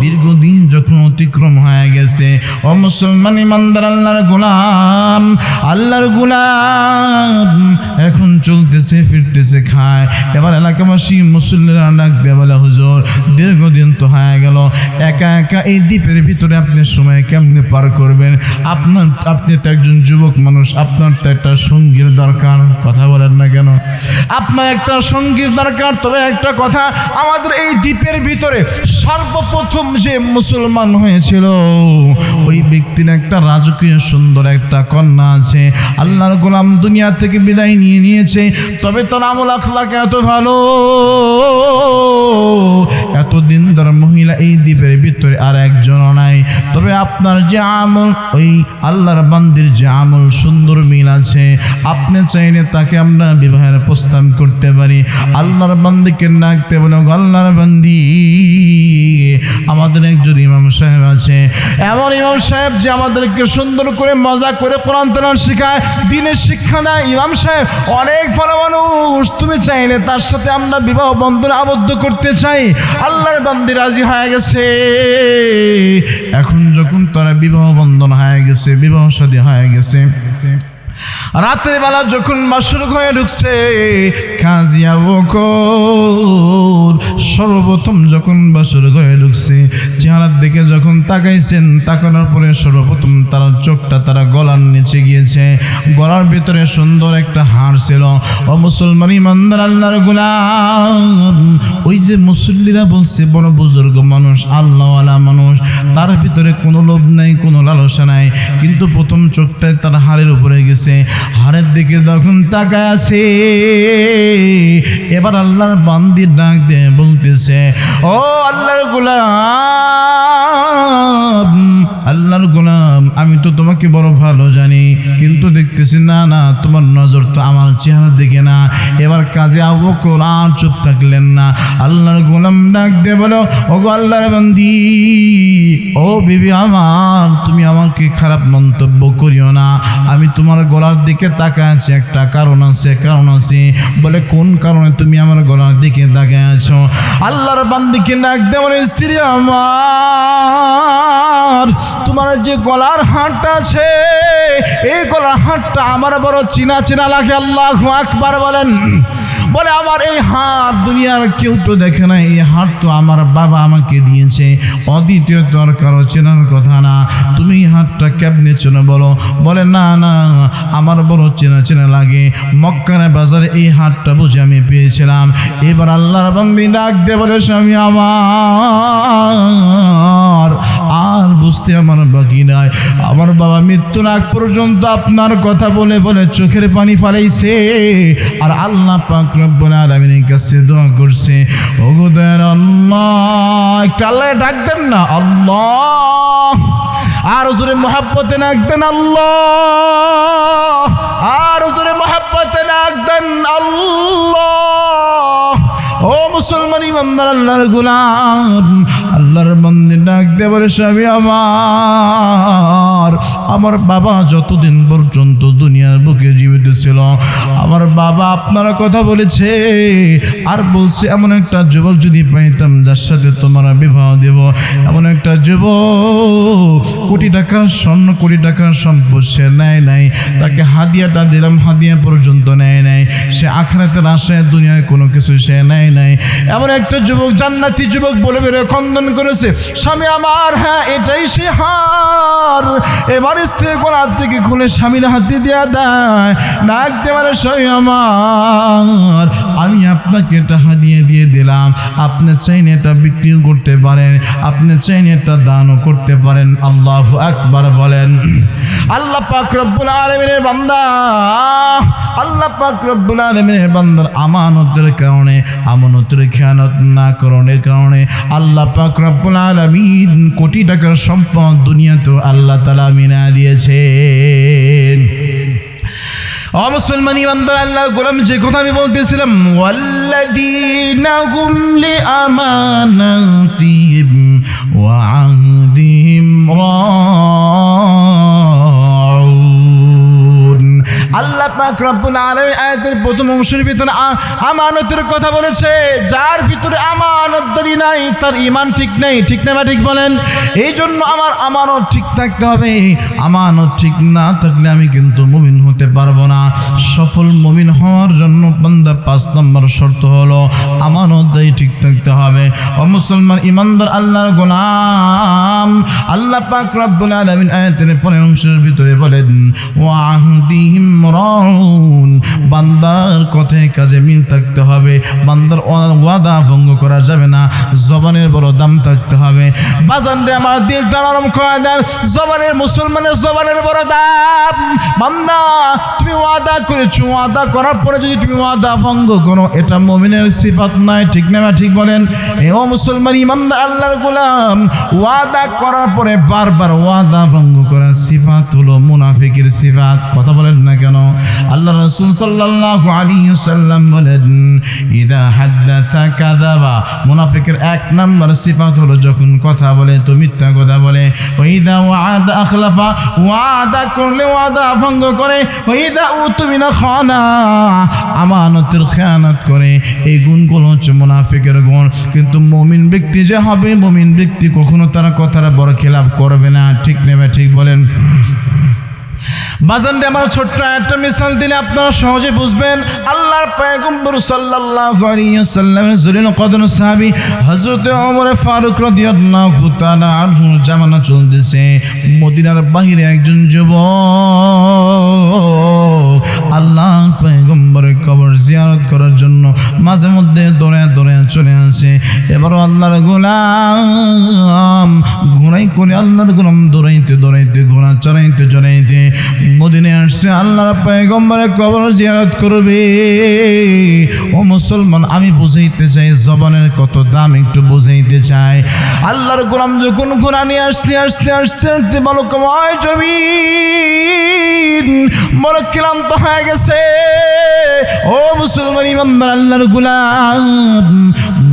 দীর্ঘদিন যখন অতিক্রম হয়ে গেছে, ও মুসলমান ইমানদার আল্লাহর গোলাম এখন চলতেছে ফিরতেছে খায়। এবার এলাকাবাসী মুসল্লিরা ডাক দিয়ে বলে, হুজুর দীর্ঘদিন তো হয়ে গেল, একা এই দ্বীপের ভিতরে আপনি সময় কেমনে পার করবেন? আপনি তো একজন যুবক মানুষ, আপনার তো একটা সঙ্গীর দরকার। কথা বলেন না কেন? আপনার একটা সঙ্গীর দরকার। তবে একটা কথা, আমাদের এই দ্বীপের ভিতরে সর্বপ্রথম যে মুসলমান হয়েছিল, ওই ব্যক্তির একটা রাজকীয় সুন্দর একটা কন্যা আছে। আল্লাহর গোলাম দুনিয়া থেকে বিদায় নিয়েছে, তবে তার আমল আখলাক এত ভালো, এতদিন ধরে মহিলা এই দ্বীপের ভিতরে আর একজনও নাই। তবে আপনার যে আমল, ওই আল্লাহর বান্দির যে আমল, সুন্দর মিল আছে, আপনি চাইলে তাকে আমরা বিবাহের প্রস্তাব করতে পারি। আল্লাহর বান্দিকে ডাকতে বলে, আল্লাহর বান্দি, আমাদের একজন ইমাম সাহেব আছে, এমন ইমাম সাহেব যে আমাদেরকে সুন্দর করে মজা করে কোরআন তেলাওয়াত শেখায়, দ্বীনের শিক্ষা দেয়। ইমাম সাহেব অনেক ভালো মানুষ, তুমি চাইলে তার সাথে আমরা বিবাহ বন্ধনে আবদ্ধ করতে চাই। আল্লাহর বান্দি রাজি হয়ে গেছে। এখন যখন তারা বিবাহ বন্ধন হয়ে গেছে, বিবাহ শাদী হয়ে গেছে, রাতের বেলা যখন বাসর ঘরে ঢুকছে কাজী আবু বকর সর্বপ্রথম যখন বাসর ঘরে ঢুকছে চেহারার দিকে যখন তাকাইছেন, তাকানোর পরে সর্বপ্রথম তার চোখটা তারা গলার নিচে গিয়েছে। গলার ভিতরে সুন্দর একটা হাড় ছিল। ও মুসলমান ইমানদার আল্লাহর গোলাম, ওই যে মুসল্লিরা বলছে বড় বুজুর্গ মানুষ, আল্লাহওয়ালা মানুষ, তার ভিতরে কোনো লোভ নাই, কোনো লালসা নাই, কিন্তু প্রথম চোখটাই তার হাড়ের উপরে গেছে। হাড়ের দিকে যখন তাকায় আছে, এবার আল্লাহর বান্দি ডাক দিয়ে বলতেছে, ও আল্লাহর গোলাম, আল্লাহর গোলাম, আমি তো তোমাকে বড় ভালো জানি, কিন্তু দেখতেছি না না তোমার নজর তো আমার চেহারার দিকে না। এবার কাজী আবু বকর আর চুপ থাকলেন না। আল্লাহর গোলাম ডাক দিয়ে বলো, ও গো আল্লাহর বান্দি, ও বিবি আমার, তুমি আমাকে খারাপ মন্তব্য করিও না। আমি তোমার গলার দিকে তাকায় আছি, একটা কারণ আছে, কারণ আছে। বলে কোন কারণে তুমি আমার গলার দিকে তাকায় আছো? আল্লাহর বান্দিকে ডাক দিয়ে বলে, স্ত্রী আমার, তোমার যে গলার হাড়টা আছে, এই গলার হাড়টা আমার বড় চিনা চিনা লাগে। আল্লাহু আকবার বলেন। বলে আমার এই হাত দুনিয়ার কেউ তো দেখে না, এই হাত তো আমার বাবা আমাকে দিয়েছে, অদ্বিতীয় তোর কারো চেনার কথা না। তুমি এই হাতটা কেমনে চেনো বলো? বলে না না, আমার বড় চেনা চেনা লাগে, মক্কার বাজারে এই হাতটা বুঝে আমি পেয়েছিলাম। এবার আল্লাহর বান্দি ডাক দিয়ে বলে, স্বামী আমার, আর বুঝতে আমার বাকি নাই। আমার বাবা মৃত্যুর আগ পর্যন্ত আপনার কথা বলে বলে চোখের পানি ফালাইছে, আর আল্লাহ পাক রব্বুল আলামিনের কাছে দোয়া করছে, ওগো দয়ার আল্লাহ, একটু আল্লাহ ডাক দেন না, আল্লাহ, আর জোরে মহব্বতে ডাক দেন আল্লাহ, আর জোরে মহব্বতে ডাক দেন আল্লাহ। ও মুসলমান ইমানদার আল্লাহর গোলাম, আল্লাহর বান্দা ডাক দিয়ে বলে, স্বামী আমার বাবা যতদিন পর্যন্ত দুনিয়ার বুকে জীবিত ছিল, আমার বাবা আপনার কথা বলেছে, আর বলছে এমন একটা যুবক যদি পাইতাম যার সাথে তোমার বিবাহ দেব, এমন একটা যুবক, কোটি টাকার স্বর্ণ, কোটি টাকার সম্পদ সে নেয় নাই, তাকে হাদিয়াটা দিলাম, হাদিয়া পর্যন্ত নেয় নাই, সে আখিরাতের আশায় দুনিয়ায় কোনো কিছু সে নেয় নাই, এমন একটা যুবক, জান্নাতি যুবক বলে বেরো খন্দন করেছে। স্বামী আমার, হ্যাঁ এটাই সে হার। এবার স্ত্রী গলার থেকে খুলে স্বামীর হাতে দেওয়া দেয়, ডাক দেওয়ার স্বামী আমার, আমি আপনাকে এটা হাদিয়া দিয়ে দিলাম, আপনি চাইলে এটা বিক্রিও করতে পারেন, আপনি চাইলে এটা দানও করতে পারেন। আল্লাহু আকবার বলেন। আল্লাহ পাক রব্বুল আলামিনের বান্দা, আল্লাহ পাক রব্বুল আলামিনের বান্দার আমানতের কারণে, আমানতের খেয়ানত না করণের কারণে আল্লাহ পাক রব্বুল আলামিন কোটি টাকার সম্পদ দুনিয়াতেও আল্লাহ তাআলা মিনা দিয়েছেন। ও মুসলমান ইমানদার আল্লাহর গোলাম, যে কথা আমি বলতেছিলাম, ওয়াল্লাযীনা হুম লিআমানাতিহিম ওয়া আহদিহিম রাউন। আল্লাহ পাক রব্বুল আলামিন আয়াতের প্রথম অংশের ভিতরে আমানতের কথা বলেছে। যার ভিতরে আমানতদারি নাই তার ঈমান ঠিক নেই, ঠিক না ঠিক বলেন? এই জন্য আমার আমানত ঠিক থাকতে হবে। আমানত ঠিক না থাকলে আমি কিন্তু মুমিন হতে পারবো না। সফল মুমিন হওয়ার জন্য বান্দা 5 নম্বর শর্ত হলো আমানতদারি ঠিক থাকতে হবে। ও মুসলমান ইমানদার আল্লাহর গোলাম, আল্লাহ পাক রব্বুল আলামিন আয়াতের পরের অংশের ভিতরে বলেন, ওয়া আহদিহিম রাউন, বান্দার কথায় কাজে মিল থাকতে হবে, বান্দার ওয়াদা ভঙ্গ করা যাবে না, জবানের বড় দাম থাকতে হবে। বাজান রে আমার দিলটা নরম করে দেন, জবানের, মুসলমানের জবানের বড় দাম। বান্দা তুমি ওয়াদা করেছো, ওয়াদা করার পরে যদি তুমি ওয়াদা ভঙ্গ করো, এটা মুমিনের সিফাত নয়, ঠিক না ঠিক বলেন? ও মুসলমান ইমানদার আল্লাহর গোলাম, ওয়াদা করার পরে বারবার ওয়াদা ভঙ্গ করার সিফাত হলো মুনাফিকের সিফাত। কথা বলেন না কেন? আল্লাহ রাসূল সাল্লাল্লাহু আলাইহি ওয়াসাল্লাম বলেন, ইযা হাদাসা কাযাবা, মুনাফিকের 1 নম্বর সিফাত হলো যখন কথা বলে তো মিথ্যা কথা বলে। ওয়া ইযা ওয়াদা আখলাফা, ওয়াদা করলে ওয়াদা ভঙ্গ করে। ওয়া ইযা উতমিনা খানা, আমানতের খেয়ানত করে। এই গুণগুলো হচ্ছে মুনাফিকের গুণ। কিন্তু মুমিন ব্যক্তি যে হবে, মুমিন ব্যক্তি কখনো তার কথার বড় খেলাফ করবে না, ঠিক নেবে ঠিক বলেন? বাজানরে আমার ছোট্ট একটা মিসাল দিলে আপনারা সহজে বুঝবেন। আল্লাহর পয়গম্বর সাল্লাল্লাহু আলাইহি ওয়াসাল্লামের জলিল কদর সাহাবী হযরত ওমর ফারুক রাদিয়াল্লাহু তাআলা আনহু জামানা চলতেছে। মদিনার বাহিরে একজন যুবক আল্লাহ পয়গম্বরের কবর জিয়ারত করার জন্য মাঝে মধ্যে দৌড়ে চলে আসে। এবারও আল্লাহর গোলাম ঘোড়াই করে আল্লাহর গোলাম দৌড়াইতে ঘোড়া চড়াইতে মদিনায় আসছে আল্লাহর পয়গম্বরের কবর জিয়ারত করবে। ও মুসলমান, আমি বুঝাইতে চাই, জবানের কত দাম একটু বুঝাইতে চাই। আল্লাহর গোলাম যখন ঘোড়া নিয়ে আসতে বলো কমায় জমিন বড় ক্লান্ত হয়ে গেছে। ও মুসলমান ইমানদার, আল্লাহর গোলাম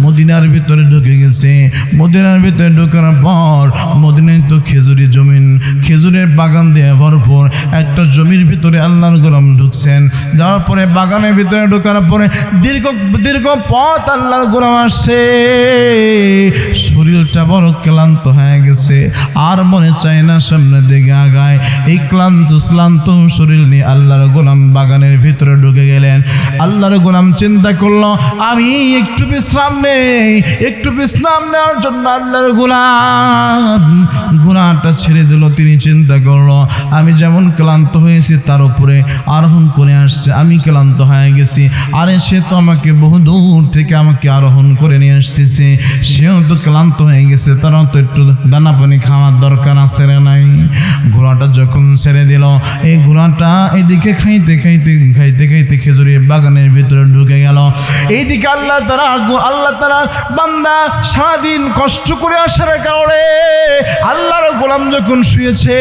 মদিনার ভিতরে ঢুকে গেছে। মদিনার ভিতরে ঢোকার পর মদিনায় তো খেজুরি জমিন, খেজুরের বাগান দিয়ে ভরপুর। একটা জমির ভিতরে আল্লাহর গোলাম ঢুকছেন। যাওয়ার পরে বাগানের ভিতরে ঢোকার পরে দীর্ঘ পথ আল্লাহর গোলাম আসছে। শরীরটা বড় ক্লান্ত হয়ে গেছে, আর মনে চায় না সামনে দিকে আগায়। এই ক্লান্ত শরীর নিয়ে আল্লাহর গোলাম বাগানের ভিতরে ঢুকে গেলেন। আল্লাহর গোলাম চিন্তা করলো আমি একটু বিশ্রাম নেওয়ার জন্য আল্লাহর গোলাম ঘোড়াটা ছেড়ে দিল। তিনি চিন্তা করলো আমি যেমন ক্লান্ত হয়েছি তার উপরে আরোহণ করে আসছে, আমি ক্লান্ত হয়ে গেছি। আরে সে তো আমাকে বহু দূর থেকে আমাকে আরোহণ করে নিয়ে আসতেছে, সেও তো ক্লান্ত হয়ে গেছে, তারাও তো একটু দানা পানি খাওয়ার দরকার আছে রে নাই। ঘোড়াটা যখন ছেড়ে দিল, এই ঘোড়াটা এইদিকে খাইতে খেজুরের বাগানের ভিতরে ঢুকে গেল। এইদিকে আল্লাহ তাআলা বান্দা সারাদিন কষ্ট করে আসার কারণে আল্লাহর গোলাম যখন শুয়েছে,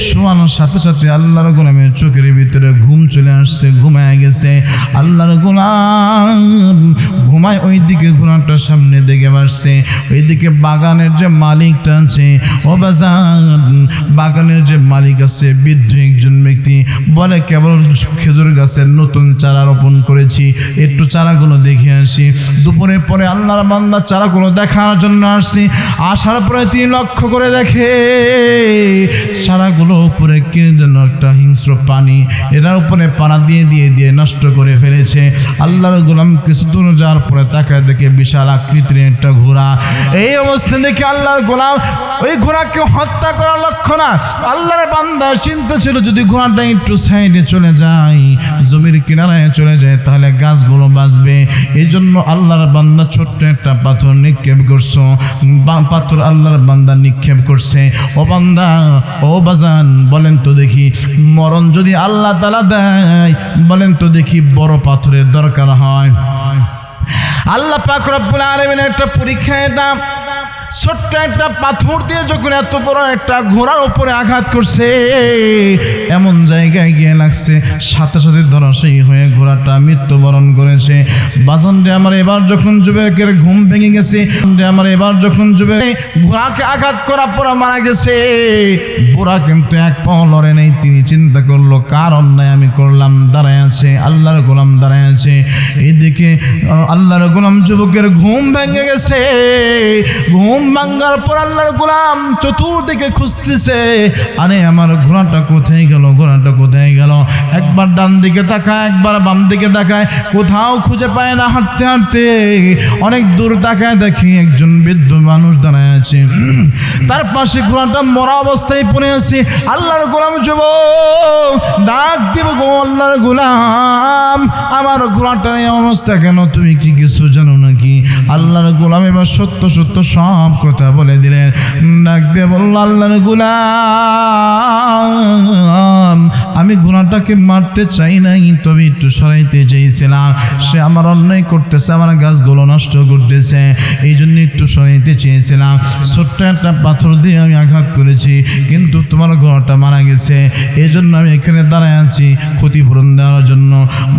শোয়ানোর সাথে সাথে আল্লাহর গোলামের চোখের ভিতরে ঘুম চলে আসছে, ঘুমায় গেছে। আল্লাহর গোলাম ঘুমায়, ওইদিকে ঘোড়াটা সামনে দিকে বাড়ছে। ওইদিকে বাগানের যে মালিকটা আছে, ও বাজান বাগানের যে মালিক আছে বৃদ্ধ একজন ব্যক্তি, বলে কেবল খেজুর গাছের নতুন চারা রোপণ করেছি, একটু চারাগুলো দেখে আসি। দুপুরের পরে আল্লাহর বান্দা চারাগুলো দেখার জন্য আসছি। আসার পরে তিনি লক্ষ্য করে দেখে চারাগুলো উপরে কে যেন একটা হিংস্র পানি, এটার উপরে পাড়া দিয়ে নষ্ট করে ফেলেছে। আল্লাহর গোলাম কিছু দূর যাওয়ার পরে তাকায় দেখে বিশাল আকৃতির একটা ঘোড়া। এই অবস্থা দেখে আল্লাহর গোলাম ওই ঘোড়াকে হত্যা করার লক্ষ্য না। আল্লাহর বান্দার চিন্তা ছিল যদি ঘোড়াটা একটু সাইডে চলে যায়, জমির কিনারায় চলে যায়, তাহলে গাছগুলো বাঁচবে। এই জন্য আল্লাহর বান্দা ছোট্ট একটা পাথর নিক্ষেপ করছো। পাথর আল্লাহর বান্দা নিক্ষেপ করছে। ও বান্দা, ও বাজান, বলেন তো দেখি মরণ যদি আল্লাহ তাআলা দেয়, বলেন তো দেখি বড় পাথরের দরকার হয়? আল্লাহ পাক রব্বুল আলামিনের একটা পরীক্ষা এটা। ছোট্ট একটা পাথর দিয়ে যখন এত বড় একটা ঘোড়ার উপরে আঘাত করছে, এমন জায়গায় গিয়ে লাগছে, সাথে সাথে ধরাশায়ী হয়ে ঘোড়াটা মৃত্যুবরণ করেছে। বাজান রে আমার, এবার যখন যুবকের ঘুম ভেঙে গেছে, ঘোড়াকে আঘাত করার পর মারা গেছে। বুড়া কিন্তু এক পাও লড়ে নেই। তিনি চিন্তা করলো কার অন্যায় আমি করলাম, দাঁড়ায় আছে আল্লাহর গোলাম, দাঁড়ায় আছে। এইদিকে আল্লাহর গোলাম যুবকের ঘুম ভেঙে গেছে। ঘুম ভাঙার পর আল্লাহর গোলাম চতুর্দিকে খুঁজতেছে, আরে আমার ঘোড়াটা কোথায় গেল? একবার ডান দিকে তাকায়, একবার বাম দিকে তাকায়, কোথাও খুঁজে পায় না। হাঁটতে অনেক দূর তাকায়, দেখি একজন বৃদ্ধ মানুষ দাঁড়ায় আছে, তার পাশে ঘোড়াটা মরা অবস্থায় পড়ে আছে। আল্লাহর গোলাম যুবক ডাক দিব, গো আল্লাহর গোলাম, আমার ঘোড়াটার এই অবস্থা কেন? তুমি কি কিছু জানো নাকি? আল্লাহর গোলাম এবার সত্য সব কথা বলে দিলেন। ডাক দিয়ে বলল, আল্লাহর গোলাম, আমি ঘোড়াটাকে মারতে চাই নাই, তবে একটু সরাইতে চেয়েছিলাম। সে আমার অন্যায় করতেছে, আমার গাছগুলো নষ্ট করতেছে, এই জন্য একটু সরাইতে চেয়েছিলাম। ছোট্ট একটা পাথর দিয়ে আমি আঘাত করেছি, কিন্তু তোমার ঘোড়াটা মারা গেছে, এই জন্য আমি এখানে দাঁড়ায় আছি ক্ষতিপূরণ দেওয়ার জন্য।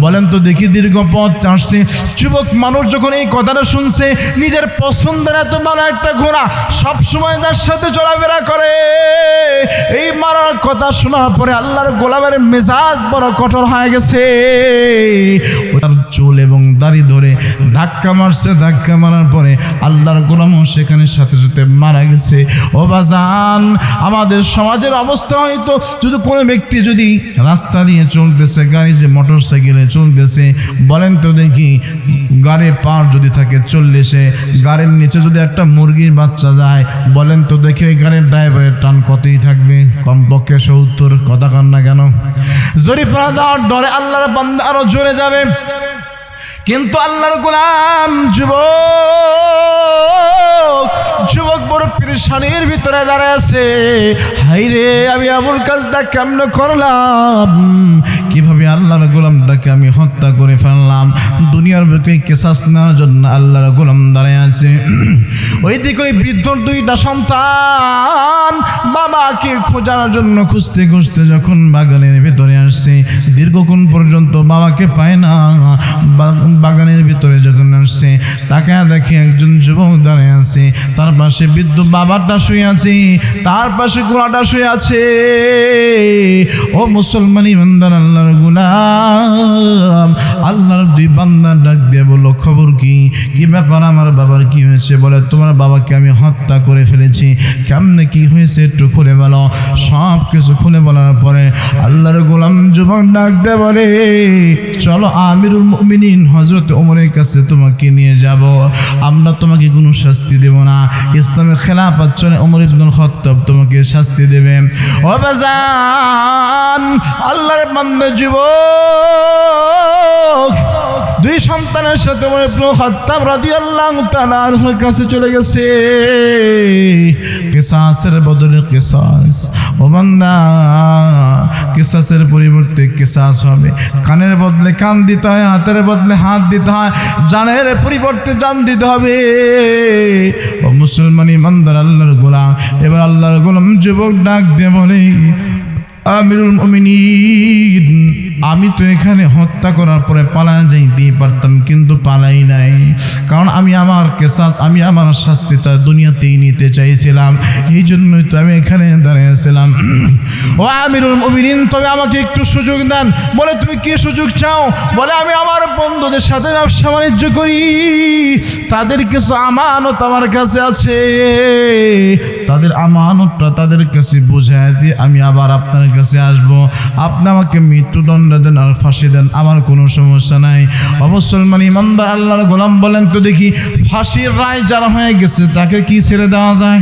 বলেন তো দেখি, দীর্ঘ পথ আসছে। যুবক মানুষ যখন এই কথাটা শুনছে, নিজের পছন্দের এত ভালো একটা ঘোড়া, সবসময় যার সাথে চলাফেরা করে, এই মারার কথা শোনার পরে আল্লাহর গোলামের মেজাজ বড় কঠোর হয়ে গেছে। তার চুল এবং দাড়ি ধরে ধাক্কা মারছে। ধাক্কা মারার পরে আল্লাহর গোলামও সেখানে সাথে সাথে মারা গেছে। ও বাজান, আমাদের সমাজের অবস্থা হয়তো যদি কোনো ব্যক্তি যদি রাস্তা দিয়ে চলতেছে, গাড়ি যে মোটর সাইকেলে চলতেছে, বলেন তো দেখি গাড়ি পার যদি থাকে 40-এ, গাড়ির নিচে যদি একটা মুরগির বাচ্চা যায়, বলেন তো দেখি ওই গাড়ির ড্রাইভারের টান কতই থাকবে? কমপক্ষে 70। কথা কান না কেন? জরিমানা দেওয়ার ডরে আল্লাহর বান্দা আরো জোরে যাবে। কিন্তু আল্লাহর গোলাম যুবক বড় পেরেশানির ভিতরে দাঁড়ায় আছে। হাইরে, আমি এমন কাজটা কেমনে করলাম? কিভাবে আল্লাহর গোলামটাকে আমি হত্যা করে ফেললাম? দুনিয়ার বুকে কেসাস নেওয়ার জন্য আল্লাহর গোলাম দাঁড়ায় আছে। ওইদিকে ওই বৃদ্ধর 2টা সন্তান বাবাকে খোঁজার জন্য খুঁজতে খুঁজতে যখন বাগানের ভিতরে আসছে, দীর্ঘক্ষণ পর্যন্ত বাবাকে পায় না। বাগানের ভিতরে যখন আসছে, তাকে দেখে একজন যুবক দাঁড়িয়ে আছে, তার পাশে বৃদ্ধ বাবাটা শুয়ে আছে, তার পাশে ঘোড়াটা শুয়ে আছে। ও মুসলমান ইমানদার আল্লাহর গোলাম, আল্লাহর 2 বান্দা ডাক দিয়ে বলল, খবর কি? কি ব্যাপার? আমার বাবার কি হয়েছে? বলে, তোমার বাবাকে আমি হত্যা করে ফেলেছি। কেমনে কি হয়েছে একটু খুলে বলো। সব কিছু খুলে বলার পরে আল্লাহর গোলাম যুবক ডাক দিয়ে বলে, চলো আমিরুল মুমিনিন হযরত ওমরের কাছে তোমাকে নিয়ে যাব। আমরা তোমাকে কোনো শাস্তি দেব না। ইসলামের খেলাফত চলে, ওমর ইবনুল খাত্তাব তোমাকে শাস্তি দেবে। ও বাজান, আল্লাহর বান্দা যুবক 2 সন্তানের সাথে ওমর ইবনুল খাত্তাব রাদিয়াল্লাহু তাআলা আনহুর কাছে চলে গেছে। কিসাসের বদলে কিসাস। ও বান্দা, কিসাসের পরিবর্তে কিসাস হবে। কানের বদলে কান দিতে হয়, হাতের বদলে হাত দিতে হয়, জানের পরিবর্তে জান দিতে হবে। ও মুসলমান ইমানদার আল্লাহর গোলাম, এবার আল্লাহর গোলাম যুবক ডাক দিয়ে বলে, আমিরুল মুমিনিন, আমি তো এখানে হত্যা করার পরে পালায় যাইতেই পারতাম, কিন্তু পালাই নাই। কারণ আমি আমার কেসাস, আমি আমার শাস্তিটা দুনিয়াতেই নিতে চাইছিলাম। এই জন্যই তো আমি এখানে দাঁড়িয়েছিলাম। ও আমিরুল মুমিনিন, তবে আমাকে একটু সুযোগ দেন। বলে, তুমি কি সুযোগ চাও? বলে, আমি আমার বন্ধুদের সাথে ব্যবসা বাণিজ্য করি, তাদের কিছু আমানত আমার কাছে আছে, তাদের আমানতটা তাদের কাছে বুঝায় দিয়ে আমি আবার আপনার কাছে আসবো। আপনি আমাকে মৃত্যুদণ্ড দেন আর ফাঁসি দেন, আমার কোনো সমস্যা নাই। মুসলমান ইমানদার আল্লাহর গোলাম, বলেন তো দেখি, ফাঁসির রায় যারা হয়ে গেছে তাকে কি ছেড়ে দেওয়া যায়?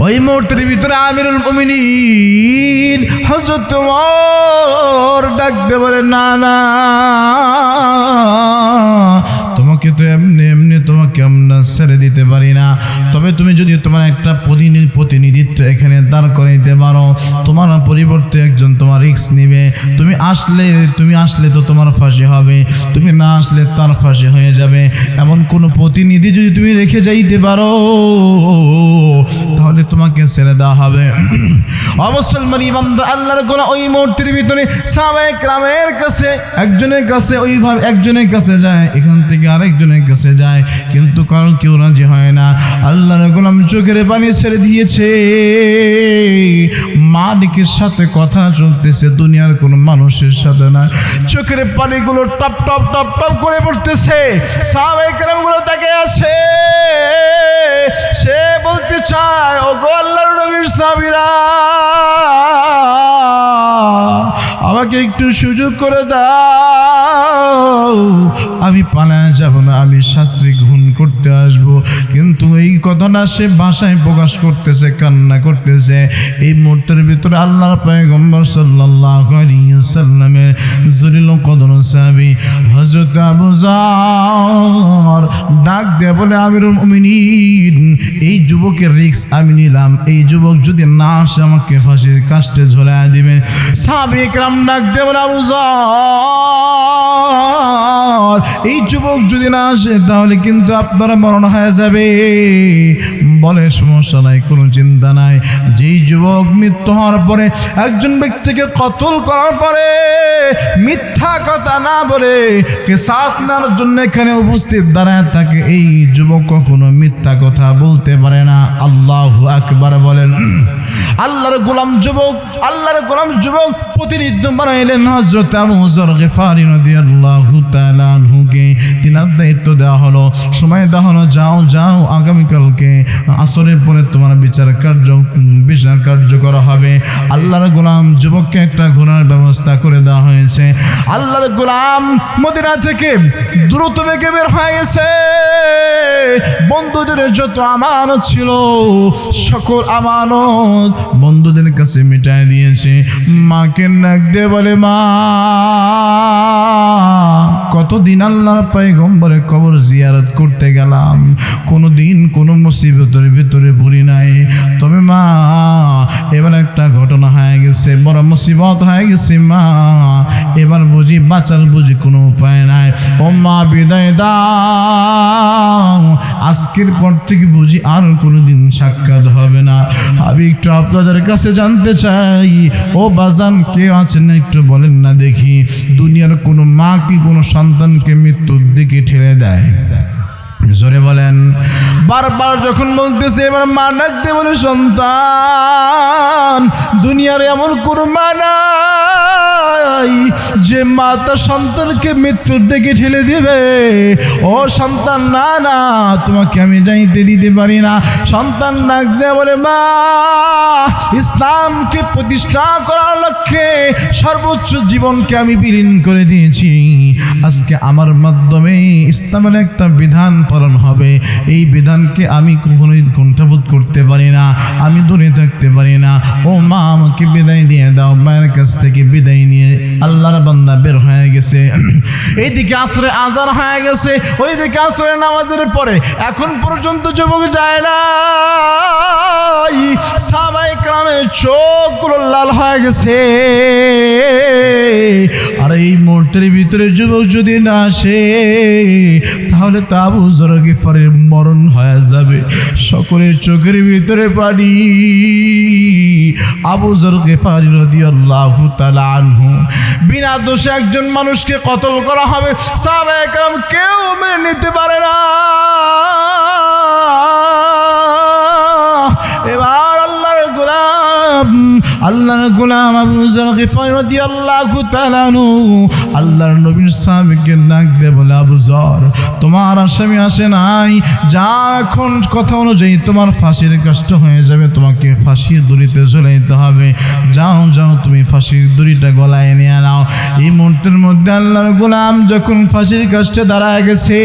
ওই মুহূর্তের ভিতরে আমিরুল মুমিনিন হযরত ওমর ডাক দিয়ে বলে, না না, তোমাকে তো এমনি এমনি তোমাকে আমরা ছেড়ে দিতে পারি না। তবে তুমি যদি তোমার একটা প্রতিনিধিত্ব এখানে দাঁড় করাইতে পারো, তোমার পরিবর্তে একজন তোমার রিস্ক নিবে। তুমি আসলে তো তোমার ফাঁসি হবে, তুমি না আসলে তার ফাঁসি হয়ে যাবে। এমন কোনো প্রতিনিধি যদি তুমি রেখে যাইতে পারো, তাহলে তোমাকে ছেড়ে দেওয়া হবে। মুসলমান ইমানদার আল্লাহর গোলাম ওই মুহূর্তের ভিতরে সাহাবায়ে কেরামের কাছে একজনের কাছে ওইভাবে একজনের কাছে যায়, এখান থেকে আরেকজনের কাছে যায়, কিন্তু কারো কেউ রাজি হয় না। আল্লাহর গোলাম চোখের পানি ছেড়ে দিয়েছে। মালিকের সাথে কথা চলতেছে, দুনিয়ার কোনো মানুষের সাথে না। চোখের পানিগুলো টপ টপ টপ টপ করে পড়তেছে। সাহাবায়ে কেরামগুলো তাকে আছে, সে বলতে চায়, ও গো আল্লাহর নবীর সাহাবীরা, আমাকে একটু সুযোগ করে দাও, আমি পালায় যাব না, আমি শাস্ত্রী গ্রহণ করতে আসব। কিন্তু এই কথাটা সে ভাষায় প্রকাশ করতেছে, কান্না করতেছে। এই মুহূর্তের ভিতরে আল্লাহর পয়গম্বর সাল্লাল্লাহু আলাইহি ওয়াসাল্লামের জলিল কদর সাহাবী হযরত আবু যর ডাক দিয়ে বলে, আমিরুল মুমিনিন, এই যুবকের রিস্ক আমি নিলাম, এই যুবক যদি না আসে আমাকে ফাঁসির কাস্টে ঝোলায় দিবে। সাহাবায়ে কেরাম ডাক দিয়ে বলে, আবু যর, এই যুবক যদি না আসে তাহলে কিন্তু আপনারা মরণ হয়ে যাবে। বলে সমস্যা নাই, কোনো চিন্তা নাই। যেই যুবক মৃত্যু হওয়ার পরে একজন ব্যক্তিকে কতল করার পরে মিথ্যা কথা না বলে কিসাস নেওয়ার জন্য এখানে উপস্থিত দাঁড়ায় থাকে, এই যুবক কখনো মিথ্যা কথা বলতে পারে না। আল্লাহু আকবার বলেন। আল্লাহর গোলাম যুবক প্রতিনিধি বানাইলেন হযরত আবু যর গিফারি রাদিয়াল্লাহু তাআলা আনহুকে। তিনার দায়িত্ব দেওয়া হলো, সময় দেওয়া হলো, যাও আগামীকালকে আসরের পরে তোমার বিচার কার্য করা হবে। আল্লাহর গোলাম যুবককে একটা ঘোড়ার ব্যবস্থা করে দেওয়া হয়েছে। আল্লাহর গোলাম মদিনা থেকে দ্রুত বেগে বের হয়ে গেছে। বন্ধুদের যত আমানত ছিল সকল আমানত বন্ধুদের কাছে মিটাই দিয়েছে। মাকে ডাক দিয়ে বলে, মা কতদিন আল্লাহর পয়গম্বরের কবর জিয়ারত করতে গেলাম, কোনোদিন কোনো মুসিবতের ভিতরে পড়ি নাই। তবে মা এবার একটা ঘটনা হয়ে গেছে, বড় মুসিবত হয়ে গেছে মা, এবার বুঝি বাঁচার কোনো উপায় নাই। ও মা বিদায় দাও, আজকের পর থেকে বুঝি আর কোনোদিন সাক্ষাৎ হবে না। আমি একটু আপনাদের কাছে জানতে চাই, ও বাজান কে আছেন একটু বলেন না দেখি, দুনিয়ার কোনো মা কি কোনো সন্তানকে মৃত্যুর দিকে ঠেলে দেয়? জোরে বলেন। বারবার যখন বলতেছে, এবার মা ডাক দিয়ে বলে, সন্তান দুনিয়ার এমন কোন মা নাই যে মা তার সন্তানকে মৃত্যুর দিকে ঠেলে দিবে। ও সন্তান, না তোমাকে আমি যাইতে দিতে পারি না। সন্তান ডাক দিয়ে বলে, মা ইসলামকে প্রতিষ্ঠা করার লক্ষ্যে সর্বোচ্চ জীবনকে আমি বিলীন করে দিয়েছি। আজকে আমার মাধ্যমে ইসলামের একটা বিধান পালন হবে, এই বিধানকে আমি কখনোই কুণ্ঠাবোধ করতে পারি না, আমি দূরে থাকতে পারি না। ও মা আমাকে বিদায় দিয়ে দাও। মায়ের কাছ থেকে বিদায় নিয়ে আল্লাহর বান্দা বের হয়ে গেছে। এইদিকে আসরে আজান হয়ে গেছে, ওইদিকে আসরে নামাজের পরে এখন পর্যন্ত যুবক যায় না। সাহাবায়ে কেরামের চোখগুলো লাল হয়ে গেছে। আর এই মুহূর্তের ভিতরে যুবক যদি না আসে তাহলে তো আবু যর গিফারির মরণ হয়ে যাবে। সকলের চোখের ভিতরে পানি। আবু যর গিফারি রাদিয়াল্লাহু তাআলা আনহু, বিনা দোষে একজন মানুষকে কতল করা হবে, সাহাবায়ে কেরাম কেউ মেনে নিতে পারে না। এবার আল্লাহর গোলাম আবু যর গিফারি রাদিয়াল্লাহু তাআলা আনহু আল্লাহর নবীর সাহাবীকে ডাক দিয়ে বলে, আবু যর তোমার আসামি আসে নাই, যা এখন কথা অনুযায়ী তোমার ফাঁসির কাষ্ট হয়ে যাবে, তোমাকে ফাঁসির দড়িতে ঝুলাইতে হবে। যাও তুমি ফাঁসির দড়িটা গলায় নিয়ে নাও। এই মুহূর্তের মধ্যে আল্লাহর গোলাম যখন ফাঁসির কাষ্টে দাঁড়ায় গেছে,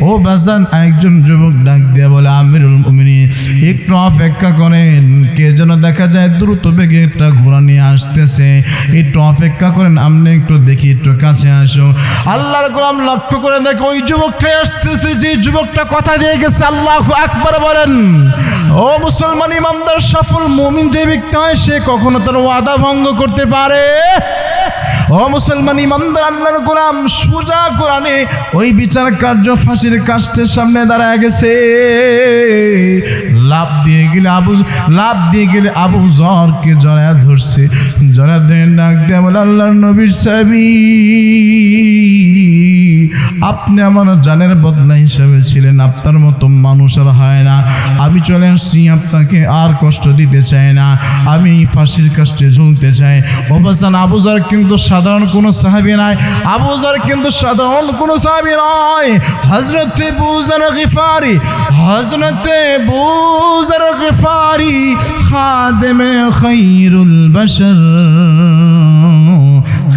ও বাজান একজন যুবক ডাক দিয়ে বলে, আমিরুল মুমিনিন একটু অপেক্ষা করেন, কে যেন দেখা যায় দ্রুত বেগে একটা ঘোড়া নিয়ে আসতেছে, একটু অপেক্ষা করেন, আপনি একটু দেখি, একটু কাছে আসো। আল্লাহর গোলাম লক্ষ্য করে দেখে ওই যুবকটাই আসতেছে, যে যুবকটা কথা দিয়ে গেছে। আল্লাহু আকবার বলেন। ও মুসলমান ইমানদার সফল মুমিন যে ব্যক্তি হয়, সে কখনো তার ওয়াদা ভঙ্গ করতে পারে? ও মুসলমান ইমানদার আল্লাহর গোলাম সোজা কোরআনে ওই বিচার কার্য ফাঁসির কাষ্টের সামনে দাঁড়ায় গেছে। লাভ দিয়ে গেলে আবু যরকে জড়ায় ধরছে, জড়ায় ধরে ডাক দিয়ে বলে, আল্লাহর নবীর সাহাবী আপনি আমার জানের বদলা হিসাবে ছিলেন, আপনার মতো মানুষ আর হয় না। আমি চলে আসছি, আপনাকে আর কষ্ট দিতে চাই না, আমি ফাঁসির কাষ্টে ঝুলতে চাই। অবস্থান আবু যর কিন্তু সাধারণ কোনো সাহাবী নয়, আবু যর কিন্তু সাধারণ কোনো সাহাবী নয়। হযরতে আবু যর গিফারি খাদেমে খায়রুল বশর,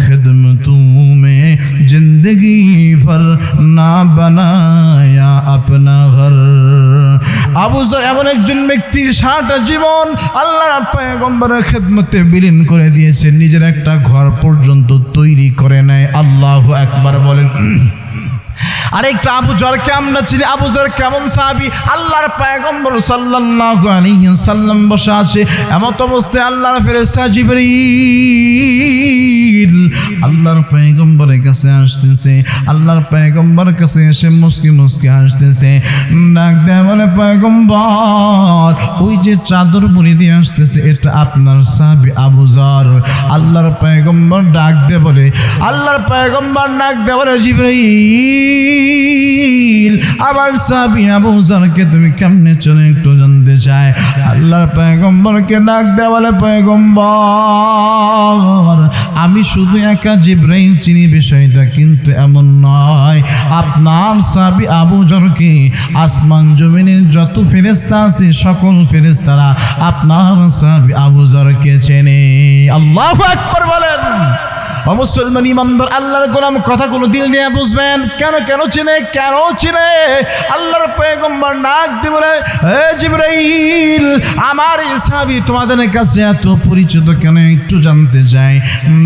खिदमतों में जिंदगी भर ना बनाया अपना घर। আবু যর এমন একজন ব্যক্তি সারাটা জীবন আল্লাহর পয়গম্বরের খেদমতে বিলীন করে দিয়েছে, নিজের একটা ঘর পর্যন্ত তৈরি করে নেয়। আল্লাহু আকবার বলেন। আরেকটা আবু যরকে আমরা চিনি। আবু যর কেমন সাহাবী? আল্লাহর পয়গম্বর সাল্লাল্লাহু আলাইহি ওয়াসাল্লাম বসে আছে, এমত অবস্থায় আল্লাহর ফেরেশতা জিবরীল আল্লাহর পয়গম্বরের কাছে আসতেছে। আল্লাহর পয়গম্বরের কাছে এসে মুস্কি মুস্কি হাসতেছে, ডাক দেয়া বলে, পয়গম্বর ওই যে চাদর মুড়ি দিয়ে আসতেছে এটা আপনার সাহাবী আবু যর। আল্লাহর পয়গম্বর ডাক দে বলে, আল্লাহর পয়গম্বর ডাক দে বলে, জিবরীল আমার সাহাবী আবু যরকে তুমি কেমনে চলে একটু জানতে চাই। আল্লাহর পয়গম্বরকে ডাক দে বলে, পয়গম্বর আমি শুধু একা জিবরাইল চিনি বিষয়টা কিন্তু এমন নয়, আপনার সাহাবী আবু যরকে আসমান জমিনের যত ফেরেশতা আছে সকল ফেরেশতারা আপনার সাহাবী আবু যরকে চেনে। আল্লাহু আকবার বলেন। ও মুসলমান ইমানদার আল্লাহর গোলাম, কথাগুলো দিল দিয়ে বুঝবেন। কেন চিনে? কেন চিনে? আল্লাহর পয়গম্বর ডাক দিয়ে বলে, হে জিবরাইল আমার এই সাহাবী তোমাদের কাছে এত পরিচিত কেন একটু জানতে চাই।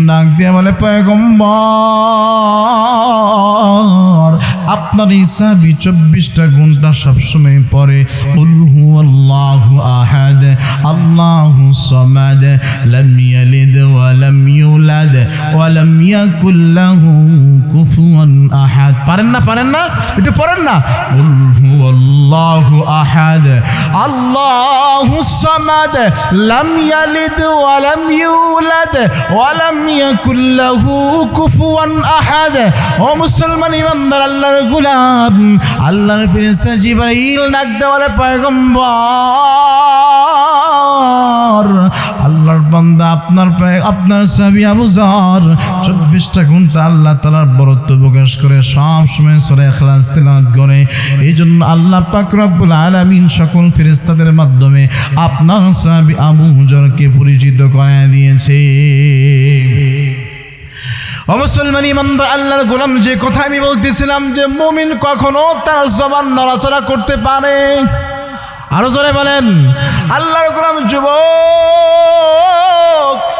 ডাক দিয়ে বলে, পয়গম্বর আপনার এই সাহাবী 24টা ঘন্টা সবসময় পড়ে কুল হুয়াল্লাহু আহাদ আল্লাহুস সামাদ লাম ইয়ালিদ ওয়া লাম ইউলাদ ওয়া লাম ইয়াকুল লাহু কুফুয়ান আহাদ। পারেন না একটু পড়েন না। কুল হুয়াল্লাহু আহাদ আল্লাহুস সামাদ লাম ইয়ালিদ ওয়া লাম ইউলাদ ওয়া লাম ইয়াকুল লাহু কুফুয়ান আহাদ। ও মুসলমান ইমানদার আল্লাহর গোলাম, আল্লাহর ফেরেশতা জিবরাইল ডাক দেয়া বলে, পয়গম্বর আল্লাহর বান্দা আপনার সাহাবী আবু যর 24টা ঘন্টা আল্লাহ তাআলার বরত্ব প্রকাশ করে সব সময় সূরা ইখলাস তেলাওয়াত করে। এই জন্য আল্লাহ পাক রব্বুল আলামিন সকল ফেরেশতাদের মাধ্যমে আপনার সাহাবী আবু যরকে পরিচিত করে দিয়েছে। ও মুসলমান ইমানদার আল্লাহর গোলাম, যে কথা আমি বলতেছিলাম যে মুমিন কখনো তার জবান নড়াচড়া করতে পারে। আরো জোরে বলেন। আল্লাহর গোলাম যুবক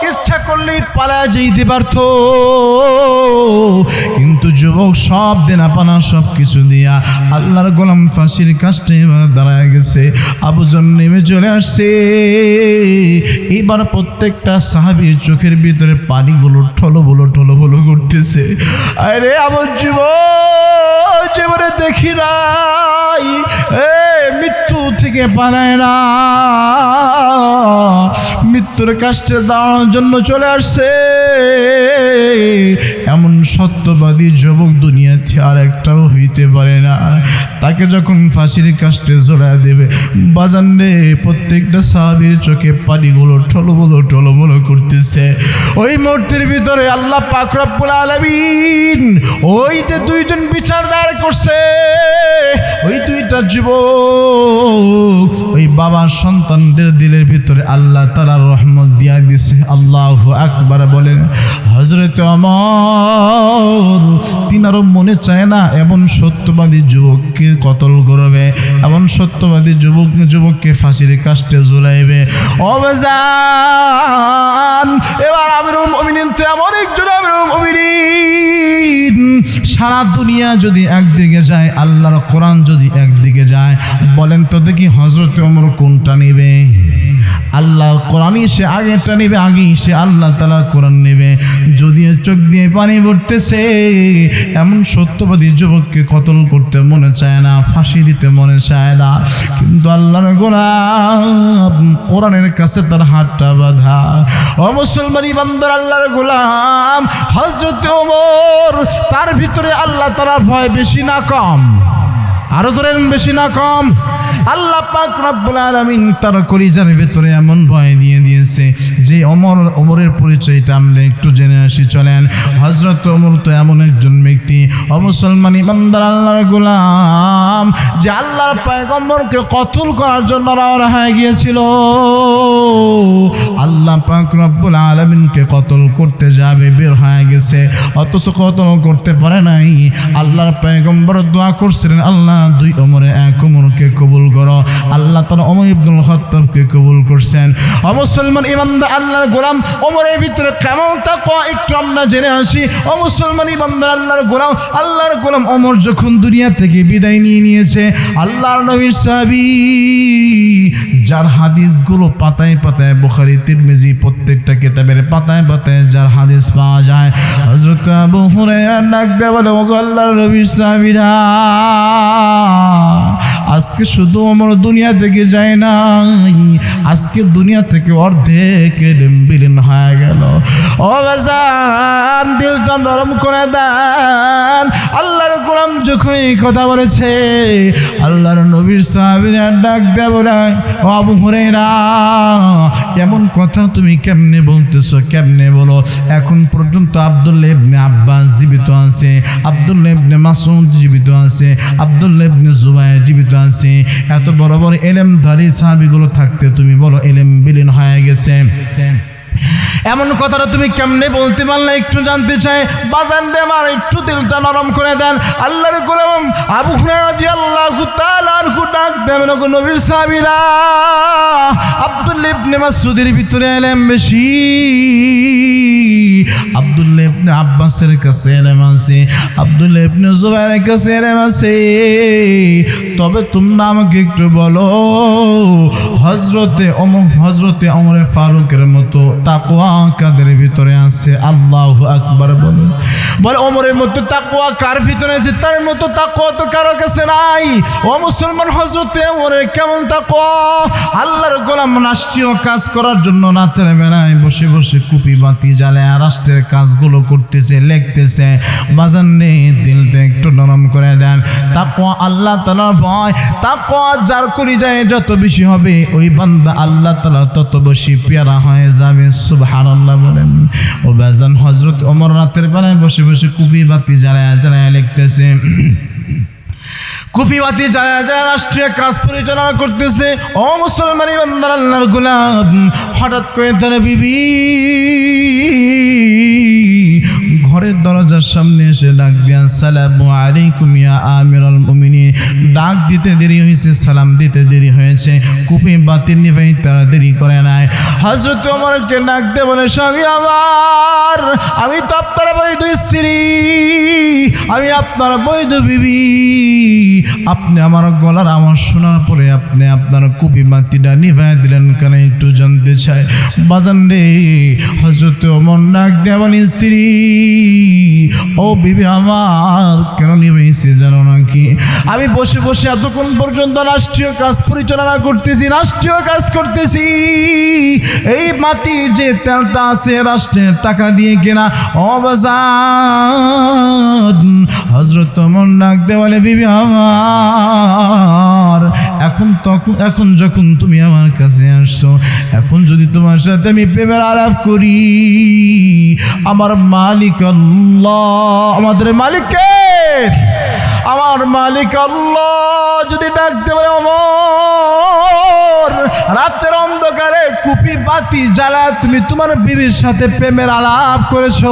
ইচ্ছা করলেই পালায় যেতে পারত, কিন্তু যুবক সব দেনাপানা সব কিছু দিয়া আল্লাহর গোলাম ফাঁসির কাছে দাঁড়ায় গেছে। আবু যর নেমে চলে আসছে। এবার প্রত্যেকটা সাহাবীর চোখের ভিতরে পানিগুলো ঠলবলো করতেছে। আরে আবু যুবক জীবনে দেখি নাই মৃত্যু থেকে পালায় না, মৃত্যুর কাছে দাঁড়ানোর জন্য চলে আসছে। এমন সত্যবাদী যুবক দুনিয়াতে আর একটাও হইতে পারে না। তাকে যখন ফাঁসির কাছে ঝোলায় দেবে বাজান রে, প্রত্যেকটা সাহাবীর চোখে পানিগুলো ঠলবলো করতেছে। ওই মুহূর্তের ভিতরে আল্লাহ পাক রব্বুল আলামিন ওই যে দুইজন বিচার দাঁড় করছে, ওই দুইটা যুবক ওই বাবার সন্তানদের দিলের ভিতরে আল্লাহ তাআলার রহমত দিয়া দিছে। আল্লাহু আকবার বলেন। হযরত ওমর তিনারও মনে চায় না এমন সত্যবাদী যুবককে কতল করবে, এমন সত্যবাদী যুবককে ফাঁসির কাস্টে ঝুলাইবে। অবজান এবার আমিরুল মুমিনিন তো এমন একজন আমিরুল মুমিনিন, সারা দুনিয়া যদি একদিকে যায় আল্লাহর কোরআন যদি একদিকে যায়, বলেন তো দেখি হযরত ওমর কোনটা নেবে? আল্লাহর কোরআনই সে আগেটা নেবে, আগেই সে আল্লাহ তাআলার কোরআন নেবে। যদি চোখ দিয়ে পানি পড়তেছে এমন সত্যবাদী যুবককে কতল করতে মনে চায় না, ফাঁসি দিতে মনে চায় না, কিন্তু আল্লাহর গোলাম কোরআনের কাছে তার হাতটা বাঁধা। ও মুসলমান ইমানদার আল্লাহর গোলাম, হযরত ওমর তার ভিতরে আল্লাহ তাআলার ভয় বেশি না কম? আরো ধরেন বেশি না কম? আল্লাহ পাক রব্বুল আলামিন তার কলিজার ভিতরে এমন ভয় দিয়ে দিয়েছে যে ওমরের পরিচয়টা আমরা একটু জেনে আসি চলেন। হযরত ওমর তো এমন একজন ব্যক্তি, ও মুসলমান ইমানদার আল্লাহর গোলাম, যে আল্লাহর পয়গম্বরকে কতল করার জন্য রওনা হয়ে গিয়েছিল। আল্লাহ পাক রব্বুল আলামিনকে কতল করতে যাবে, বের হয়ে গেছে, অথচ কতল করতে পারে নাই। আল্লাহর পয়গম্বর দোয়া করছিলেন, আল্লাহ 2 ওমরে 1 ওমরকে কবুল করো। আল্লাহ তাআলা ওমর ইবনুল খাত্তাবকে কবুল করছেন। ও মুসলমান ইমানদার আল্লাহর গোলাম, ওমরের ভিতরে কেমন তাকওয়া একটু আমরা জেনে আসি। ও মুসলমান ইমানদার আল্লাহর গোলাম ওমর যখন দুনিয়া থেকে বিদায় নিয়েছে, আল্লাহর নবীর সাহাবী যার হাদিসগুলো পাতায় পাতায় বুখারী তিরমিজি প্রত্যেকটা কিতাবের পাতায় পাতায় যার হাদিস পাওয়া যায়, হযরত আবু হুরায়রা ডাক দিয়ে বলে, ওগো আল্লাহর নবীর সাহাবীরা, আজকে শুধু ওমর দুনিয়া থেকে যায় নাই, আজকে দুনিয়া থেকে অর্ধেক বিলীন হয়ে গেল। ও বাজান, দিলটা নরম করে দেন। আল্লাহর গোলাম যখন এই কথা বলেছে, আল্লাহর নবীর সাহাবীরা ডাক দিয়ে বলে, ও আবু হুরায়রা, এমন কথা তুমি কেমনে বলতেছো? কেমনে বলো? এখন পর্যন্ত আব্দুল্লাহ ইবনে আব্বাস জীবিত আছে, আব্দুল্লাহ ইবনে মাসউদ জীবিত আছে, আব্দুল্লাহ ইবনে জুবায়ের জীবিত আছে। এত বড় বড় ইলমধারী সাহাবীগুলো থাকতে তুমি বলো ইলম বিলীন হয়ে গেছে। এমন কথাটা তুমি কেমনে বলতে পারলে একটু জানতে চাই। বাজান রে আমার একটু দিলটা নরম করে দেন। আল্লাহর গোলাম আবু হুরায়রা রাদিয়াল্লাহু তাআলা আনহু ডাক দেন, ওগো নবীর সাহাবীরা, আব্দুল্লাহ ইবনে মাসউদের ভিতরে ইলম বেশি, আব্দুল্লাহ ইবনে আব্বাসের কাছে ইলম আছে, আব্দুল্লাহ ইবনে জুবায়েরের কাছে ইলম আছে। তবে তোমরা আমাকে একটু বলো, হযরতে ওমর ফারুকের মতো তাকওয়া কাদের ভিতরে আছে? আল্লাহু আকবার বলুন। বলে ওমরের মতো তাকওয়া কার ভিতরে আছে? তার মতো তাকওয়া তো কারো কাছে নাই। ও মুসলমান, হযরতে ওমরের কেমন তাকওয়া! আল্লাহর গোলাম রাষ্ট্রীয় কাজ করার জন্য রাতের বেলায় বসে বসে কুপি বাতি জ্বালায় রাষ্ট্রের কাজগুলো করতেছে, লিখতেছে। বাজান রে, দিলটা একটু নরম করে দেন। তাকওয়া আল্লাহ তাআলার ভয়, তাকওয়া যার করি যায় যত বেশি হবে, ওই বান্দা আল্লাহ তাআলা তত বেশি পেয়ারা হয়ে যাবে। সুবহানাল্লাহ বলেন। ও বাজান, হযরত ওমর রাতের বেলায় বসে বসে কুপি বাতি জ্বালায় লিখতেছে, কুপি বাতি জ্বালায় রাষ্ট্রীয় কাজ পরিচালনা করতেছে। ও মুসলমান ইমানদার আল্লাহর গোলাম, হঠাৎ করে তার বিবি ঘরের দরজার সামনে এসে ডাক দিয়া, আসসালামু আলাইকুম ইয়া আমিরুল মুমিনিন। ডাক দিতে দেরি হয়েছে, সালাম দিতে দেরি হয়েছে, কুপি বাতি নিভাই তারা দেরি করে নাই। হযরত ওমরকে ডাক দিয়ে বলে, স্বামী আমার, আমি তো আপনার বৈধ স্ত্রী, আমি আপনার বৈধ বিবি। আপনি আমার গলার আওয়াজ শোনার পরে আপনি আপনার কুপি বাতিটা নিভাই দিলেন কেন একটু জানতে চাই। বাজান রে, হযরত ওমর ডাক দিয়ে বলেন, স্ত্রী, ও বিবি আমার, কেন নিভাইছে জানো নাকি? আমি বসে বসে এতক্ষণ পর্যন্ত রাষ্ট্রীয় কাজ পরিচালনা করতেছি, রাষ্ট্রীয় কাজ করতেছি। এই মাটির যে তেলটা আছে রাষ্ট্রের টাকা দিয়ে কেনা। ও বাজান, হযরত ওমর ডাক দিয়ে বলে, বিবি আমার, এখন যখন তুমি আমার কাছে আসছো, এখন যদি তোমার সাথে আমি প্রেমের আলাপ করি, আমার মালিক আল্লাহ, আমাদের মালিক কে? আমার মালিক আল্লাহ যদি ডাকতে পারে, ওমর, রাতের অন্ধকারে কুপি বাতি জ্বালায় তুমি তোমার বিবির সাথে প্রেমের আলাপ করেছো,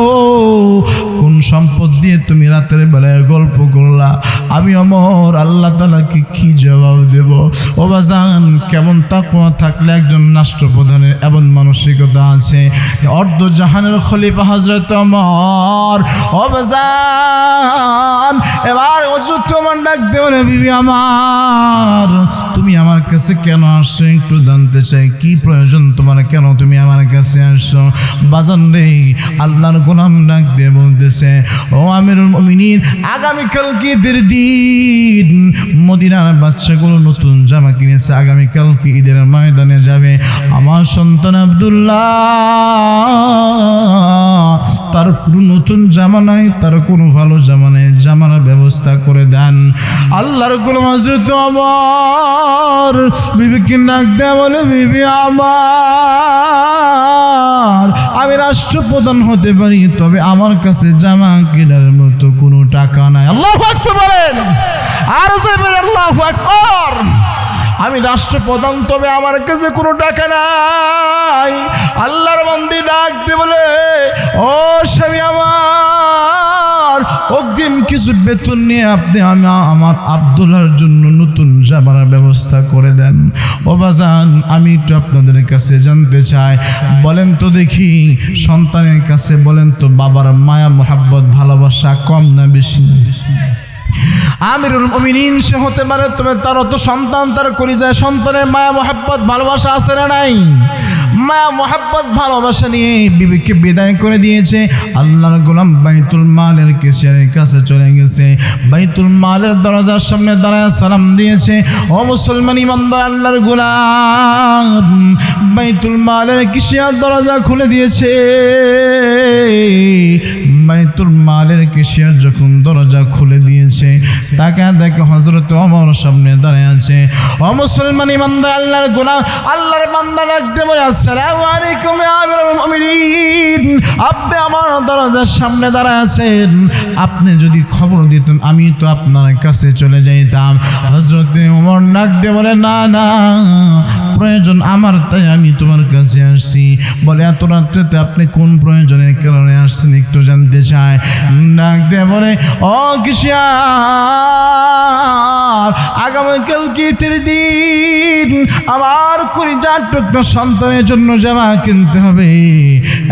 কোন সম্পদ দিয়ে তুমি রাতের বেলায় গল্প করলা, আমি ওমর আল্লাহ তাআলাকে কি জবাব দেব? ও বাজান, কেমন তাকওয়া থাকলে একজন রাষ্ট্রপ্রধানের এমন মানসিকতা আছে। অর্ধ জাহানের খলিফা হযরত ওমর। ও বাজান, এবার হযরত ওমর ডাক দিয়ে বলে, বিবি আমার, তুমি আমার কাছে কেন আসছো একটু জানতে চাই, কি প্রয়োজন তোমার, কেন তুমি আমার কাছে আসছো? বাজান রে, আল্লাহর গোলাম ডাক দিয়ে বলতেছে, ও আমিরুল মুমিনিন, আগামীকাল কি ঈদের দিন, মদিনার বাচ্চাগুলো নতুন জামা কিনেছে, আগামীকাল কি ঈদের ময়দানে যাবে। আমার সন্তান আব্দুল্লাহ, তার কোনো নতুন জামা নাই, তার কোনো ভালো জামা নেই, জামার ব্যবস্থা করে দেন। আল্লাহর গোলাম হযরত ওমর বিবিকে ডাক দেয়া বলে, বিবি আমার, আমি রাষ্ট্রপ্রধান হতে পারি, তবে আমার কাছে জামা কেনার মতো কোনো টাকা নাই। আল্লাহু আকবার বলেন, আর আল্লাহু আকবার। আমি রাষ্ট্রপ্রধান, তবে আমার কাছে কোনো টাকা নাই। আল্লাহর অগ্রিম কিছু বেতন নিয়ে আপনি আমার আব্দুল্লাহর জন্য নতুন জামার ব্যবস্থা করে দেন। ও বাজান, আমি একটু আপনাদের কাছে জানতে চাই, বলেন তো দেখি, সন্তানের কাছে বলেন তো বাবার মায়া মোহাব্বত ভালোবাসা কম না বেশি? আমিরুল মুমিনিন সে হতে পারে, তবে তার অত সন্তান, তার কলিজায় সন্তানের মায়া মোহাব্বত ভালোবাসা আছে না নাই? মায়া মোহাব্বত ভালোবাসা নিয়ে বিবিকে বিদায় করে দিয়েছে। আল্লাহর গোলাম বাইতুল মালের কেশিয়ারের কাছে চলে গেছে, বাইতুল মালের দরজার সামনে দাঁড়ায় সালাম দিয়েছে। ও মুসলমান ইমানদার, আল্লাহর গোলাম বাইতুল মালের কেশিয়ার দরজা খুলে দিয়েছে। বাইতুল মালের কেশিয়ার যখন দরজা খুলে দিয়েছে, তাকে দেখে হযরত ওমর সামনে দাঁড়িয়ে আছে। ও মুসলমান ইমানদার, আল্লাহর গোলাম আল্লাহর বান্দা ডাকতে বলে, আসসালামু আলাইকুম ইয়া আমিরুল মুমিনিন, আপনি আমার দরজার সামনে দাঁড়ায় আছেন, আপনি যদি খবর দিতেন আমি তো আপনার কাছে চলে যাইতাম। হযরত ওমর ডাকতে বলে, না না, প্রয়োজন আমার, তাই আমি তোমার কাছে আসছি। বলে, এত রাত্রেতে আপনি কোন প্রয়োজনের কারণে আসছেন একটু জানতে চায়। ডাকতে বলে, ও কিশোর, আগামীকাল ঈদের দিন আমার কলিজার টুকরা সন্তানের জন্য জামা কিনতে হবে।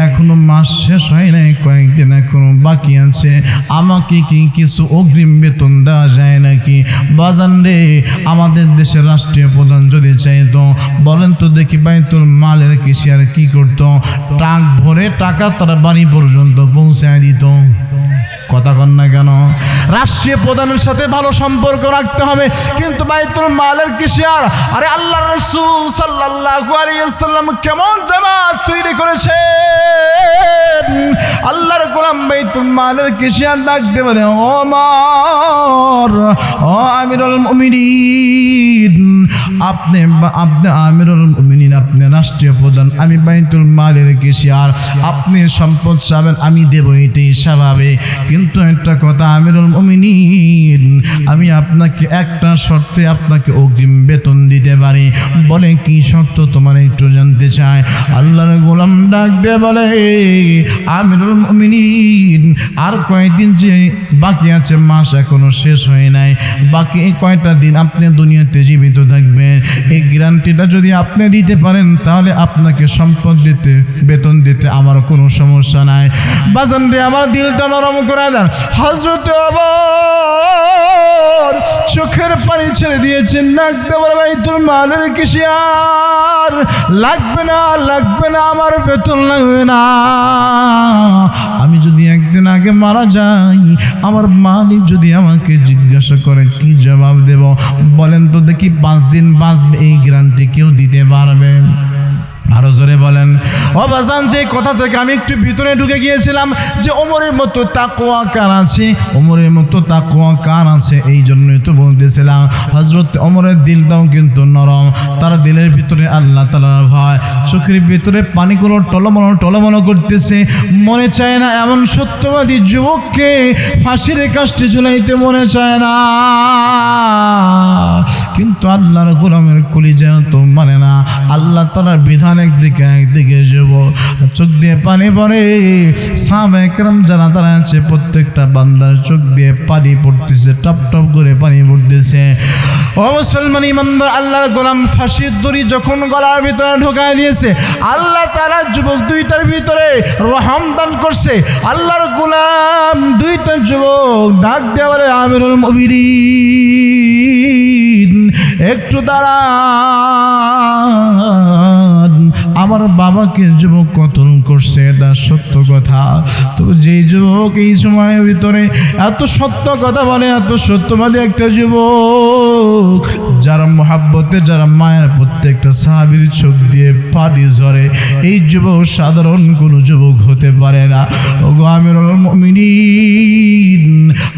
এখনো মাস শেষ হয় নাই, কয়েকদিন এখনো বাকি আছে। আমাকে কি কিছু অগ্রিম বেতন দেওয়া যায় নাকি? বাজান রে, আমাদের দেশের রাষ্ট্রীয় প্রধান যদি চাইতো, বলেন তো দেখি, বাইতুল মালের কেশিয়ার কি করতো? ট্রাক ভরে টাকা তার বাড়ি পর্যন্ত পৌঁছায় দিত। কথা কন না কেন? রাষ্ট্রীয় প্রধানের সাথে ভালো সম্পর্ক রাখতে হবে, কিন্তু বাইতুল মালের কেশিয়ার, আরে আল্লাহ রাসূল সাল্লাল্লাহু আলাইহি ওয়াসাল্লাম কেমন জামাত তৈরি করেছে। আল্লাহর গোলাম বাইতুল মালের কেশিয়ার ডাকতে বলে, ওমর, ও আমিরুল মুমিনিন, আপনি আমিরুল মুমিনিন, আপনি রাষ্ট্রীয় প্রধান, আমি বাইতুল মালের কেশিয়ার, আপনি সম্পদ চাবেন আমি দেব, এটাই স্বাভাবিক। কিন্তু একটা কথা আমিরুল মুমিনিন, আমি আপনাকে একটা শর্তে আপনাকে অগ্রিম বেতন দিতে পারি। বলে, কি শর্ত তোমার একটু জানতে চাই। আল্লাহর গোলাম ডাক দিয়ে বলে, আমিরুল মুমিনিন, আর কয়েকদিন যে বাকি আছে, মাস এখনো শেষ হয় নাই, বাকি কয়টা দিন আপনি দুনিয়াতে জীবিত থাকবেন, এই গ্যারান্টিটা যদি আপনি দিতে পারেন, তাহলে আপনাকে সম্পদ দিতে, বেতন দিতে আমার কোনো সমস্যা নাই। বাজান রে, আমার দিলটা নরম করে দেন। হযরত ওমর চোখের পানি ছেড়ে দিয়েছেন, ডাকতে বলে, বাইতুল মালের কেশিয়ার, লাগবে না, লাগবে না, আমার বেতন লাগবে না। আমি যদি একদিন আগে মারা যাই, আমার মালিক যদি আমাকে জিজ্ঞাসা করে কি জবাব দেব? বলেন তো দেখি, 5 দিন বাঁচবে, এই গ্যারান্টি কেউ দিতে পারবে? আরো জোরে বলেন। ও বাজান, যে কথা থেকে আমি একটু ভিতরে ঢুকে গিয়েছিলাম যে ওমরের মতো তাকওয়া কার আছে, ওমরের মতো তাকওয়া কার আছে, এই জন্যই তো বলতেছিলাম হযরত ওমরের দিলটাও কিন্তু নরম, তার দিলের ভিতরে আল্লাহ তাআলার ভয়, চোখের ভিতরে পানিগুলো টলমল টলমল করতেছে। মনে চায় না এমন সত্যবাদী যুবককে ফাঁসির কাস্টে ঝুলাইতে মনে চায় না, কিন্তু আল্লাহর গোলামের কলিজা তো মানে না। আল্লাহ তাআলার বিধান একদিকে যাব, চোখ দিয়ে পানি পড়ে। সাহাবায়ে কেরাম যারা তারা আছে, প্রত্যেকটা বান্দার চোখ দিয়ে পানি পড়তেছে, টপ টপ করে পানি পড়তেছে। ও মুসলমান ইমানদার, আল্লাহর গোলাম ফাঁসির দড়ি যখন গলার ভিতরে ঢোকায় দিয়েছে, আল্লাহ তাআলা যুবক দুইটার ভিতরে রহম দান করছে। আল্লাহর গোলাম দুইটা যুবক ডাক দিয়ে বলে, আমিরুল মুমিনিন, একটু দাঁড়ান, আমার বাবাকে যুবক কতল করছে, এটা সত্য কথা। তো যেই যুবক এই সময়ের ভিতরে এত সত্য কথা বলে, এত সত্যবাদী একটা যুবক, যারা মহাব্বতে, যারা মায়ের প্রত্যেকটা সাহাবীর চোখ দিয়ে পানি ঝরে, এই যুবক সাধারণ কোনো যুবক হতে পারে না। ওগো আমিরুল মুমিনিন,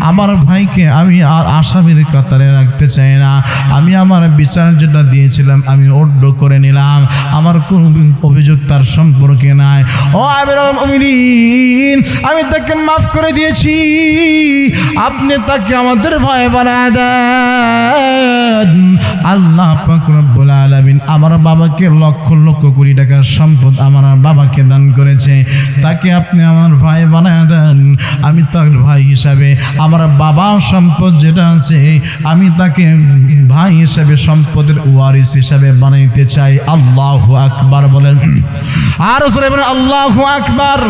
আমার ভাইকে আমি আর আসামির কাতারে রাখতে চাই না। আমি আমার বিচার যেটা দিয়েছিলাম আমি অর্ধ করে নিলাম, আমার কোনো অভিযোগ তার সম্পর্কে নাই। ও আমিরুল মুমিনিন, আমি তাকে মাফ করে দিয়েছি, আপনি তাকে আমাদের ভয় বানায় দেন। আল্লাহ পাক রব্বুল আলামিন আমার বাবাকে লক্ষ লক্ষ কোটি টাকার সম্পদ আমার বাবাকে দান করেছে, তাকে আপনি আমার ভাই বানায় দেন। আমি তার ভাই হিসাবে আমার বাবার সম্পদ যেটা আছে আমি তাকে ভাই হিসাবে সম্পদের ওয়ারিস হিসাবে বানাইতে চাই। আল্লাহু আকবার বলেন, আর জোরে বলেন আল্লাহু আকবার।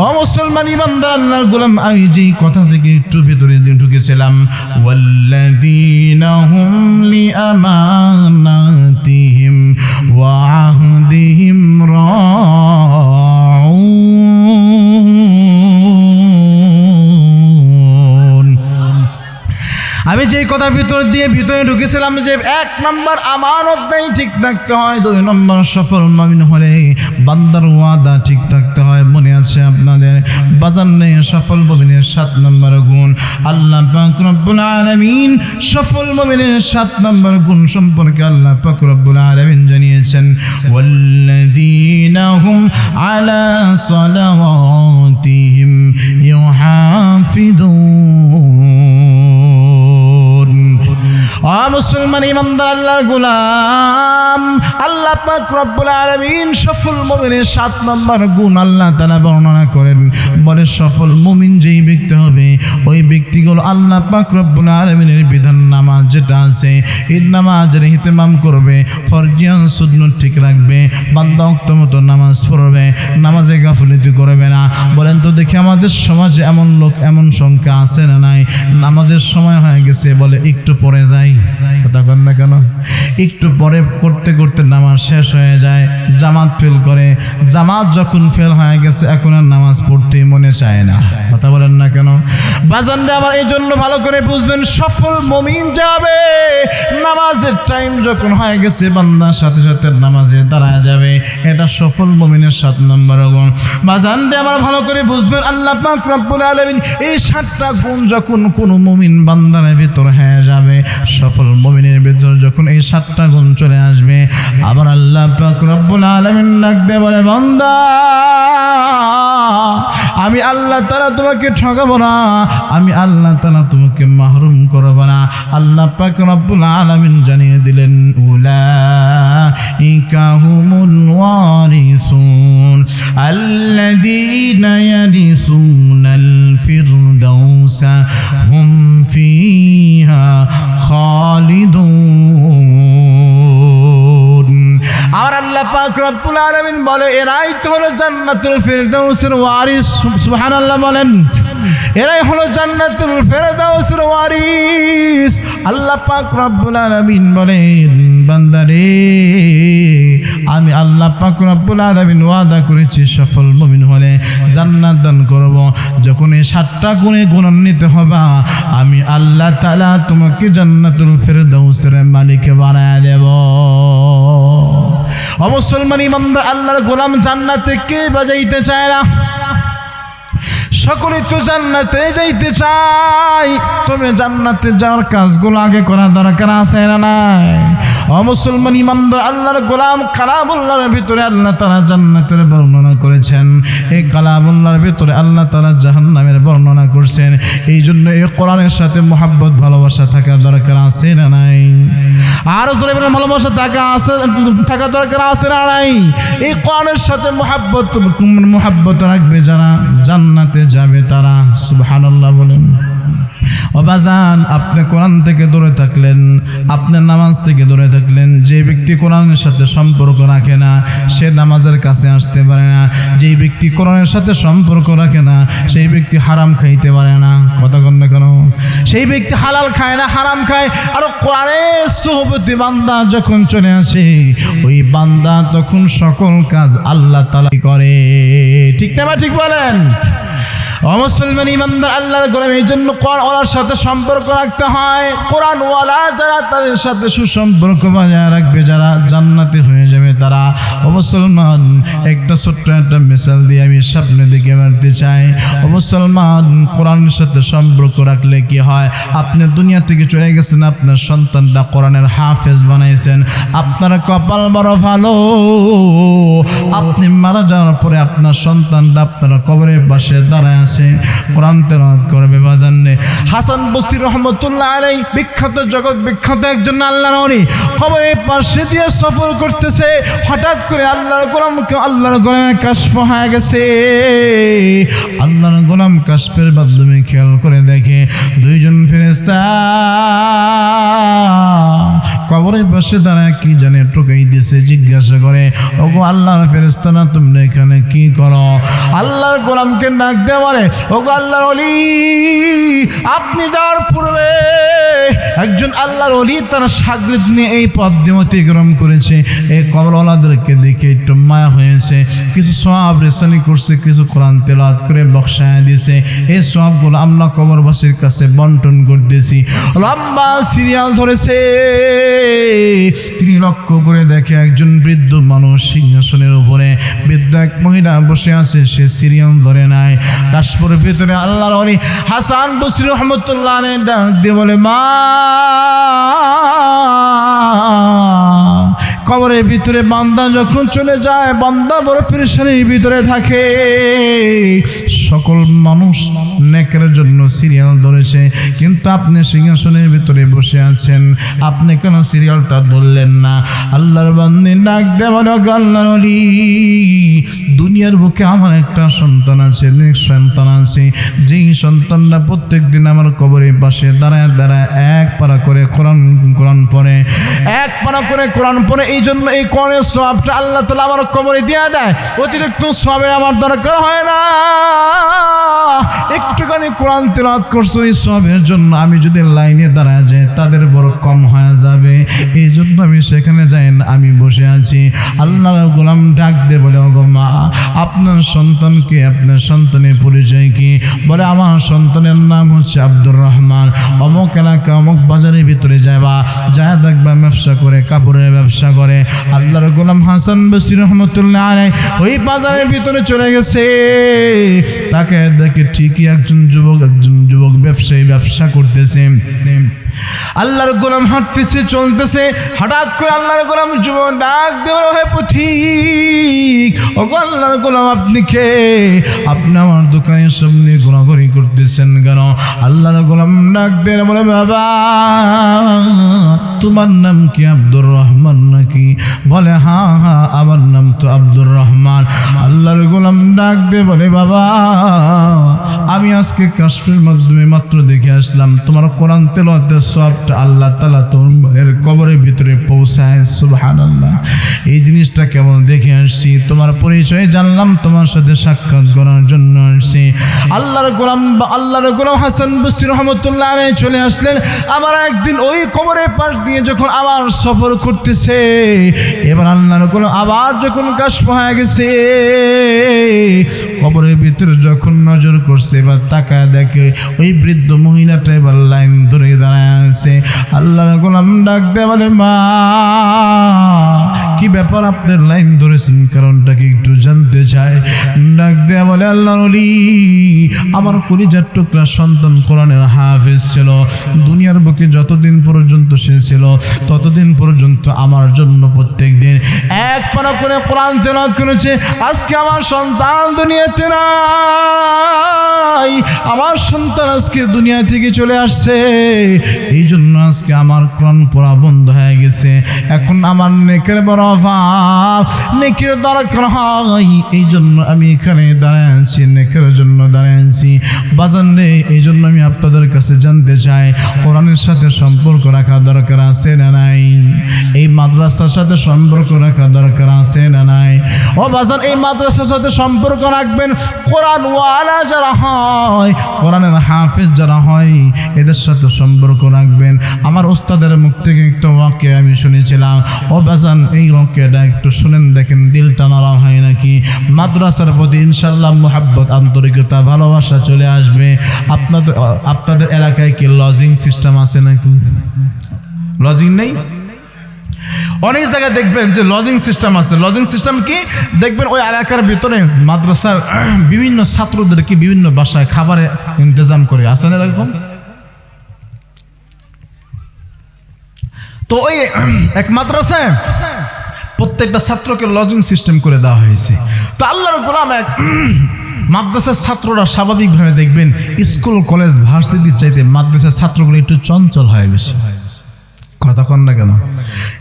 ও মুসলমান ইমানদার আল্লাহর গোলাম, আমি যেই কথা থেকে একটু ভিতরে ঢুকেছিলাম, ওয়াল্লাযীনা হুম লিআমানাতিহিম ওয়া আহদিহিম রাউন। আমি যেই কথার ভিতরে ঢুকেছিলাম যে 1 নম্বর আমানতদারি ঠিক থাকতে হয়, 2 নম্বর সফল মুমিন হলে বান্দার ওয়াদা ঠিক থাকতে হয়। মনে আছে আপনাদের বাজারে সফল মুমিনের 7 নম্বর গুণ, আল্লাহ পাক রব্বুল আলামিন সফল মুমিনের 7 নম্বর গুণ সম্পর্কে আল্লাহ পাক রব্বুল আলামিন জানিয়েছেন, ওয়াল্লাযীনা হুম আলা সালাওয়াতিহিম ইউহাফিযুন। ও মুসলমান ইমানদার আল্লাহর গোলাম, আল্লাহ পাক রব্বুল আলামিন সফল মুমিনের 7 নম্বর গুণ আল্লাহ তাআলা বর্ণনা করেন। বলে সফল মুমিন যেই ব্যক্তি হবে ওই ব্যক্তিগুলো আল্লাহ পাক রব্বুল আলামিনের বিধান নামাজ যেটা আছে এই নামাজের ইহতিমাম করবে, ফরজিয়ান সুন্নাত ঠিক রাখবে, বান্দা ওয়াক্ত মতো নামাজ পড়বে, নামাজে গাফিলতি করবে না। বলেন তো দেখি আমাদের সমাজে এমন লোক এমন সংখ্যা আছে না নাই? নামাজের সময় হয়ে গেছে বলে একটু পরে যাই, কথা কন না কেন? একটু পরে করতে করতে নামাজ শেষ হয়ে যায়, জামাত ফেল করে, জামাত যখন ফেল হয়ে গেছে এখন আর নামাজ পড়তেই মনে চায় না, কথা বলেন না কেন? বাজানরা আমার এই জন্য ভালো করে বুঝবেন, সফল মুমিন যাবে নামাজের টাইম যখন হয়ে গেছে বান্দার সাথে সাথে নামাজে দাঁড়ায় যাবে, এটা সফল মুমিনের 7 নম্বর গুণ। বাজানরা আমার ভালো করে বুঝবেন, আল্লাহ পাক রব্বুল আলামিন এই 7টা গুণ যখন কোনো মুমিন বান্দার ভিতর হয়ে যাবে, সফল মুমিনের ভিতর যখন এই 7টা গুণ চলে আসবে, আবার আল্লাহ পাক রব্বুল আলামিন ডাকবে বলে, বান্দা আমি আল্লাহ তাআলা তোমাকে ঠকাবো না, আমি আল্লাহ তাআলা তোমাকে মাহরুম করব না। আল্লাহ পাক রব্বুল আলামিন জানিয়ে দিলেন, উলাইকা হুমুল ওয়ারিসুন আল্লাযীনা ইয়ারিসুনাল ফিরদাউসা হুম ফিহা খালিদুন। আর আল্লাহ পাক রব্বুল আলামিন বলে, এরাই তো হলো জান্নাতুল ফিরদাউসের ওয়ারিস। সুবহানাল্লাহ বলেন, এরাই হলো জান্নাতুল ফিরদাউসের ওয়ারিস। আল্লাহ পাক রব্বুল আলামিন বলেন, বান্দারে আমি আল্লাহ পাক রব্বুল আলামিন ওয়াদা করেছি সফল মুমিন হলে জান্নাত দান করব। যখন এই 7টা গুণে গুণান্বিত হবা আমি আল্লাহ তাআলা তোমাকে জান্নাতুল ফিরদাউসের মালিক বানায় দেব। ও মুসলমান ইমানদার আল্লাহর গোলাম, জান্নাতে কে বাজাইতে চায় না? সকলে তো জান্নাতে যাইতে চাই, তবে জান্নাতে যাওয়ার কাজগুলো আগে করা দরকার আছে না নাই? ও মুসলমান ইমানদার আল্লাহর গোলাম, কালামুল্লাহর ভিতরে আল্লাহ তাআলা জান্নাতের বর্ণনা করেছেন, এই কালামুল্লাহর ভিতরে আল্লাহ তাআলা জাহান্নামের বর্ণনা করছেন। এই জন্য এই কোরআনের সাথে মুহাব্বত ভালোবাসা থাকা দরকার আছে না নাই? আর জোরে বলেন ভালোবাসা থাকা দরকার আছে না নাই? এই কোরআনের সাথে মুহাব্বত রাখবে যারা জান্নাতে যাবে তারা। সুবহানাল্লাহ বলেন। ও বাজান, আপনি কোরআন থেকে দূরে থাকলেন, আপনি নামাজ থেকে দূরে থাকলেন, যে ব্যক্তি কোরআনের সাথে সম্পর্ক রাখে না সে নামাজের কাছে আসতে পারে না। যেই ব্যক্তি কোরআনের সাথে সম্পর্ক রাখে না সেই ব্যক্তি হারাম খাইতে পারে না, কথা কন না কেন? সেই ব্যক্তি হালাল খায় না, হারাম খায়। আর কোরআনের সুহবতে বান্দা যখন চলে আসে ওই বান্দা তখন সকল কাজ আল্লাহ তাআলা করে। ঠিক না? ঠিক বলেন। ও মুসলমান ইমানদার আল্লাহর গোলাম, এই জন্য কোরআনওয়ালার সাথে সম্পর্ক রাখতে হয়। কোরআনওয়ালা যারা তাদের সাথে সুসম্পর্ক বজায় রাখবে, যারা জান্নাতি হয়ে যাবে তারা। ও মুসলমান, একটা ছোট্ট একটা মিসাল দিয়ে আমি সামনে দিকে বাড়তে চাই। ও মুসলমান, কোরআনের সাথে সম্পর্ক রাখলে কি হয়? আপনি দুনিয়া থেকে চলে গেছেন, আপনার সন্তানটা কোরআনের হাফেজ বানাইছেন, আপনার কপাল বড় ভালো। আপনি মারা যাওয়ার পরে আপনার সন্তানটা আপনার কবরের পাশে দাঁড়ায় কোরআন তেলাওয়াত করবে। বাজানে হাসান বসরি রহমতুল্লাহ আলাইহি বিখ্যাত, জগৎ বিখ্যাত একজন আল্লাহর ওলি, কবরের পাশে দিয়ে সফর করতেছে, হঠাৎ করে আল্লাহর গোলামের কাশফ হয়ে গেছে। আল্লাহর গোলাম কাশফের মাধ্যমে খেয়াল করে দেখে দুইজন ফেরেশতা কবরের পাশে দাঁড়ায় কি জানে টোকাই দিছে। জিজ্ঞাসা করে, ওগো আল্লাহর ফেরেশতারা তোমরা এখানে কি করো? আল্লাহর গোলামকে ডাক দিয়ে বলে, ওগো আল্লাহর ওলি, আপনি যাওয়ার পূর্বে একজন আল্লাহর ওলি তার শাগরিদ নিয়ে এই পথ দিয়ে অতিক্রম করেছে। এই কবরওয়ালাদেরকে দেখে একটু মায়া হয়েছে, কিছু সওয়াব রেসানি করছে, কিছু কোরআন তেলাওয়াত করে বক্সায় দিয়েছে। এই সওয়াবগুলো আমরা কবরবাসীর কাছে বন্টন করতেছি। লম্বা সিরিয়াল ধরেছে। তিনি লক্ষ্য করে দেখে একজন বৃদ্ধ মানুষ সিংহাসনের উপরে, বৃদ্ধ এক মহিলা বসে আছে, সে সিরিয়াল ধরে নাই। কাশফের ভিতরে আল্লাহর ওলি হাসান বসরি রহমতুল্লাহ আলাইহি ডাক দিয়ে বলে, মা, কবরের ভিতরে বান্দা যখন চলে যায়, বান্দা বড় পেরেশানির ভিতরে থাকে। সকল মানুষ নেকের জন্য সিরিয়াল ধরেছে, কিন্তু আপনি সিংহাসনের ভিতরে বসে আছেন, আপনি কেন সিরিয়ালটা ধরলেন না? আল্লাহর বান্দা ডাক দিয়ে বলে, আল্লাহর ওলি, দুনিয়ার বুকে আমার একটা সন্তান আছে, নেক সন্তান আছে, যেই সন্তানটা প্রত্যেক দিন আমার কবরের পাশে দাঁড়ায় দাঁড়ায় এক পারা করে কোরআন পড়ে, এক পারা করে কোরআন পড়ে। এই জন্য এই কোরআনের সওয়াবটা আল্লাহ তাআলা আমার কবরে দিয়ে দেয়। অতিরিক্ত সওয়াবের আমার দরকার হয় না। একটুখানি কোরআন তেলাওয়াত করছো, এই সওয়াবের জন্য আমি যদি লাইনে দাঁড়ায় যাই তাদের বড় কম হয়ে যাবে। এই জন্য আমি সেখানে যাই না, আমি বসে আছি। আল্লাহর গোলাম ডাক দে বলে, ওগো মা, আপনার সন্তানকে, আপনার সন্তানের পরিচয় কি? বলে, আমার সন্তানের নাম হচ্ছে আব্দুর রহমান, অমুক এলাকা অমুক বাজারের ভিতরে যাবা, যা দেখবা ব্যবসা করে, কাপড়ের ব্যবসা করে। আল্লাহর গোলাম হাসান বসরি রহমতুল্লাহ আলাইহি ওই বাজারের ভিতরে চলে গেছে। তাকে দেখে ঠিকই একজন যুবক ব্যবসায়ী ব্যবসা করতেছে। আল্লাহর গোলাম হাঁটতেছে, চলতেছে, হঠাৎ করে আল্লাহর গোলাম যুবক ডাক দেওয়া হয়, পথিক, ওগো আল্লাহর গোলাম, আপনি কে? আপনি আমার দোকানের সামনে ঘোরাঘুরি করতেছেন কেন? আল্লাহর গোলাম ডাক দিয়ে বলে, বাবা, তোমার নাম কি আব্দুর রহমান নাকি? বলে, হ্যাঁ হ্যাঁ, আমার নাম তো আব্দুর রহমান। আল্লাহর গোলাম ডাক দিয়ে বলে, বাবা, আমি আজকে কাশফের মাধ্যমে মাত্র দেখে আসলাম তোমার কোরআন তেলাওয়াতের সওয়াবটা আল্লাহ তাআলা তোমার কবরের ভিতরে পৌঁছায়। সুবহানাল্লাহ। এই জিনিসটা কেমন দেখে আসছি, তোমার পরিচয় জানলাম, তোমার সাথে সাক্ষাৎ করার জন্য আসছি। আল্লাহর গোলাম হাসান বসরি রহমতুল্লাহ আলাইহি চলে আসলেন। আবার একদিন ওই কবরের পাশ দিয়ে যখন আবার সফর করতেছে, এবার আল্লাহর গোলাম আবার যখন কাশফ হয়ে গেছে, কবরের ভিতরে যখন নজর করছে, এবার তাকায় দেখে ওই বৃদ্ধ মহিলাটা এবার লাইন ধরে দাঁড়ায় আছে। আল্লাহর গোলাম ডাক দিয়ে বলে, মা, কি ব্যাপার, আপনার লাইন ধরেছেন, কারণটা কি একটু জানতে চাই? ডাক দেয়া বলে, আল্লাহর ওলি, আমার কলিজার টুকরা সন্তান কোরআনের হাফেজ ছিল। দুনিয়ার বুকে যতদিন পর্যন্ত সে ছিল, ততদিন পর্যন্ত আমার জন্য প্রত্যেক দিন এক পারা করে কোরআন তেলাওয়াত করেছে। আজকে আমার সন্তান দুনিয়াতে নাই, আমার সন্তান আজকে দুনিয়া থেকে চলে আসছে। এই জন্য আজকে আমার কোরআন পড়া বন্ধ হয়ে গেছে। এখন আমার নেকের বড় অভাব, নেকের দরকার হয়। এই জন্য আমি এখানে দাঁড়ায় আছি, নেকের জন্য দাঁড়ায় আছি। বাজান রে, এই জন্য আমি আপনাদের কাছে জানতে চাই, কোরআনের সাথে সম্পর্ক রাখা দরকার আছে না নাই? এই মাদ্রাসার সাথে সম্পর্ক রাখা দরকার আছে না নাই? ও বাজান, এই মাদ্রাসার সাথে সম্পর্ক রাখবেন। কোরআন ওয়ালা যারা হয়, কোরআনের হাফেজ যারা হয়, এদের সাথে সম্পর্ক রাখবেন। আমার উস্তাদের মুখ থেকে একটা ওয়াকিয়া আমি শুনেছিলাম। ও বাজান, এই ওয়াকিয়াটা একটু শুনেন, দেখেন দিলটা নরম হয় নাকি। মাদ্রাসার প্রতি ইনশাআল্লাহ মুহাব্বত, আন্তরিকতা, ভালোবাসা চলে আসবে। আপনাদের এলাকায় কি লজিং সিস্টেম আছে নাকি? লজিং নেই? অনেক জায়গায় দেখবেন যে লজিং সিস্টেম আছে। লজিং সিস্টেম কি দেখবেন, ওই এলাকার ভিতরে মাদ্রাসার বিভিন্ন ছাত্রদেরকে বিভিন্ন বাসায় খাবারের ইন্তজাম করে, আছে না এরকম? তো ওই এক মাদ্রাসায় প্রত্যেকটা ছাত্রকে লজিং সিস্টেম করে দেওয়া হয়েছে। তো আল্লাহর গোলাম এক মাদ্রাসার ছাত্ররা স্বাভাবিকভাবে দেখবেন স্কুল কলেজ ভার্সিটির চাইতে মাদ্রাসার ছাত্রগুলো একটু চঞ্চল হয় বেশি। কথা কন না কেন?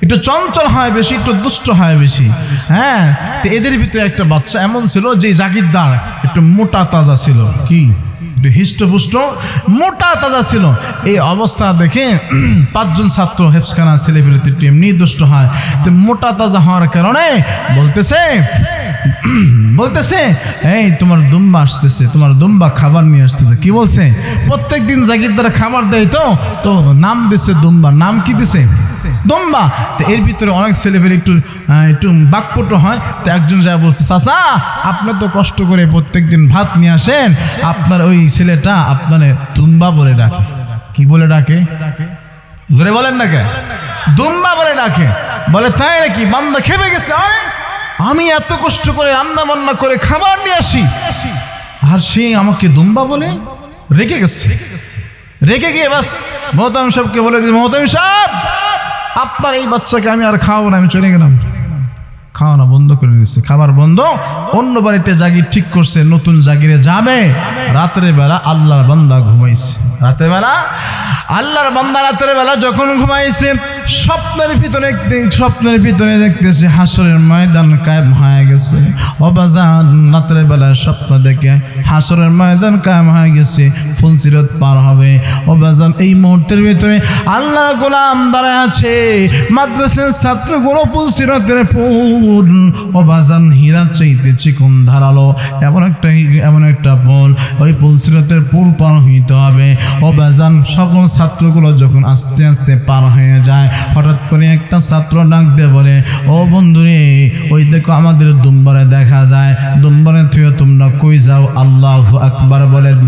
একটু চঞ্চল হয় বেশি, একটু দুষ্ট হয় বেশি। হ্যাঁ, তো এদের ভিতরে একটা বাচ্চা এমন ছিল যে জাগিরদার, একটু মোটা তাজা ছিল, কি একটু হিষ্টপুষ্ট মোটা তাজা ছিল। এই অবস্থা দেখে 5 জন ছাত্র হেফসখানা ছেলেপেলে একটু এমনি দুষ্ট হয়, তো মোটা তাজা হওয়ার কারণে বলতেছে এই তোমার দুম্বা আসতেছে, তোমার দুম্বা খাবার নিয়ে আসতেছে। কি বলছে? প্রত্যেক দিন জাগিরদার খাবার দেয়, তো নাম দিছে দুম্বা। নাম কি দিছে? দুম্বা। তো এর ভিতরে অনেক ছেলেপেলে একটু বাকপটু হয়। তো একজন যা বলছে, চাচা আপনি তো কষ্ট করে প্রত্যেক দিন ভাত নিয়ে আসেন, আপনার ওই ছেলেটা আপনার দুম্বা বলে ডাকে। কি বলে ডাকে? জোরে বলেন না কে? দুম্বা বলে ডাকে। বলে তাই নাকি? বান্দা খেপে গেছে, আরে আমি এত কষ্ট করে রান্না বান্না করে খাবার নিয়ে আসি, আর সে আমাকে দুম্বা বলে? রেগে গেছে। রেগে গিয়ে বাস মোহতামিম সাহেবকে বলে দিয়েছে, মোহতামিম সাহেব আপনার এই বাচ্চাকে আমি আর খাওয়াবো না, আমি চলে গেলাম। খাওয়ানো বন্ধ করে দিচ্ছে, খাবার বন্ধ। অন্য বাড়িতে জাগির ঠিক করছে, নতুন জাগিরে যাবে। রাতের বেলা আল্লাহর বান্দা ঘুমাইছে। রাতের বেলা আল্লাহর বান্দা রাতের বেলা যখন ঘুমাইছে, স্বপ্নের ভিতরে দেখতেছে হাসরের ময়দান কায়েম হয়ে গেছে। অবাজান রাতের বেলা স্বপ্ন দেখে হাসরের ময়দান কায়েম হয়ে গেছে, ফুলসিরাত পার হবে। অবাজান এই মুহূর্তের ভিতরে আল্লাহর গোলাম দাঁড়ায় আছে, মাদ্রাসার ছাত্রগুলো ফুলসিরাতের পুল, অবাজান হীরা চাইতে চিকন ধারালো এমন একটা পুল, ওই ফুলসিরাতের পুল পার হইতে হবে। অবাজান সকল ছাত্রগুলো যখন আস্তে আস্তে পার হয়ে যায়, হঠাৎ করে একটা ছাত্র ডাক দিয়ে বলে, ও বন্ধুরে ওই দেখো আমাদের দুম্বারে দেখা যায়, দুম্বারে থুয়ে তোমরা কই যাও? আল্লাহু আকবার বলেন।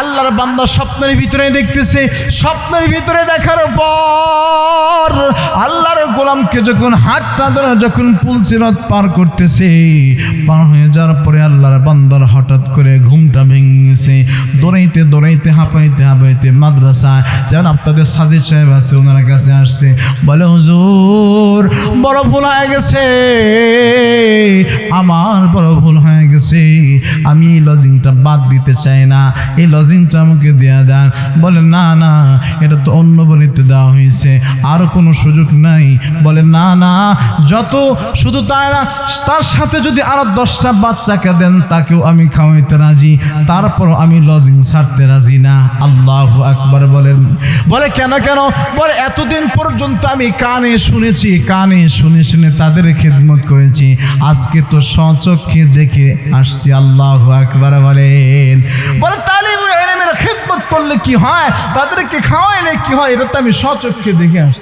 আল্লাহর বান্দা স্বপ্নের ভিতরে দেখতেছে, স্বপ্নের ভিতরে দেখার পর আল্লাহর গোলামকে যখন হাতটা ধরে যখন ফুলসিরাত পার করতেছে, পার হয়ে যাওয়ার পরে আল্লাহর বান্দার হঠাৎ করে ঘুমটা ভেঙে গেছে। দৌড়াইতে হাঁপাইতে মাদ্রাসায় যেমন আপনাদের সাজিদ সাহেব আছে, ওনার কাছে আসছে, বলে হুজুর বড় ভুল হয়ে গেছে, আমার বড় ভুল হয়ে গেছে, আমি এই লজিংটা বাদ দিতে চাই না, এই লজিংটা আমাকে দেয়া দেন। বলে না এটা তো অন্য বাড়িতে দেওয়া হয়েছে, আর কোনো সুযোগ নাই। বলে না যত শুধু তাই না, তার সাথে যদি আরো 10টা বাচ্চাকে দেন তাকেও আমি খাওয়াইতে রাজি, তারপর আমি লজিং ছাড়তে রাজি না। আল্লাহু আকবার বলেন। বলে কেন? বলে এতদিন পর্যন্ত আমি কানে শুনে তাদের খেদমত করেছি, আজকে তো স্বচক্ষে দেখে আসছি। আল্লাহু আকবার বলেন। বলে তালিবুল ইলমের খেদমত করলে কি হয়, তাদেরকে খাওয়াইলে কি হয়, এটা তো আমি স্বচক্ষে দেখে আসছি।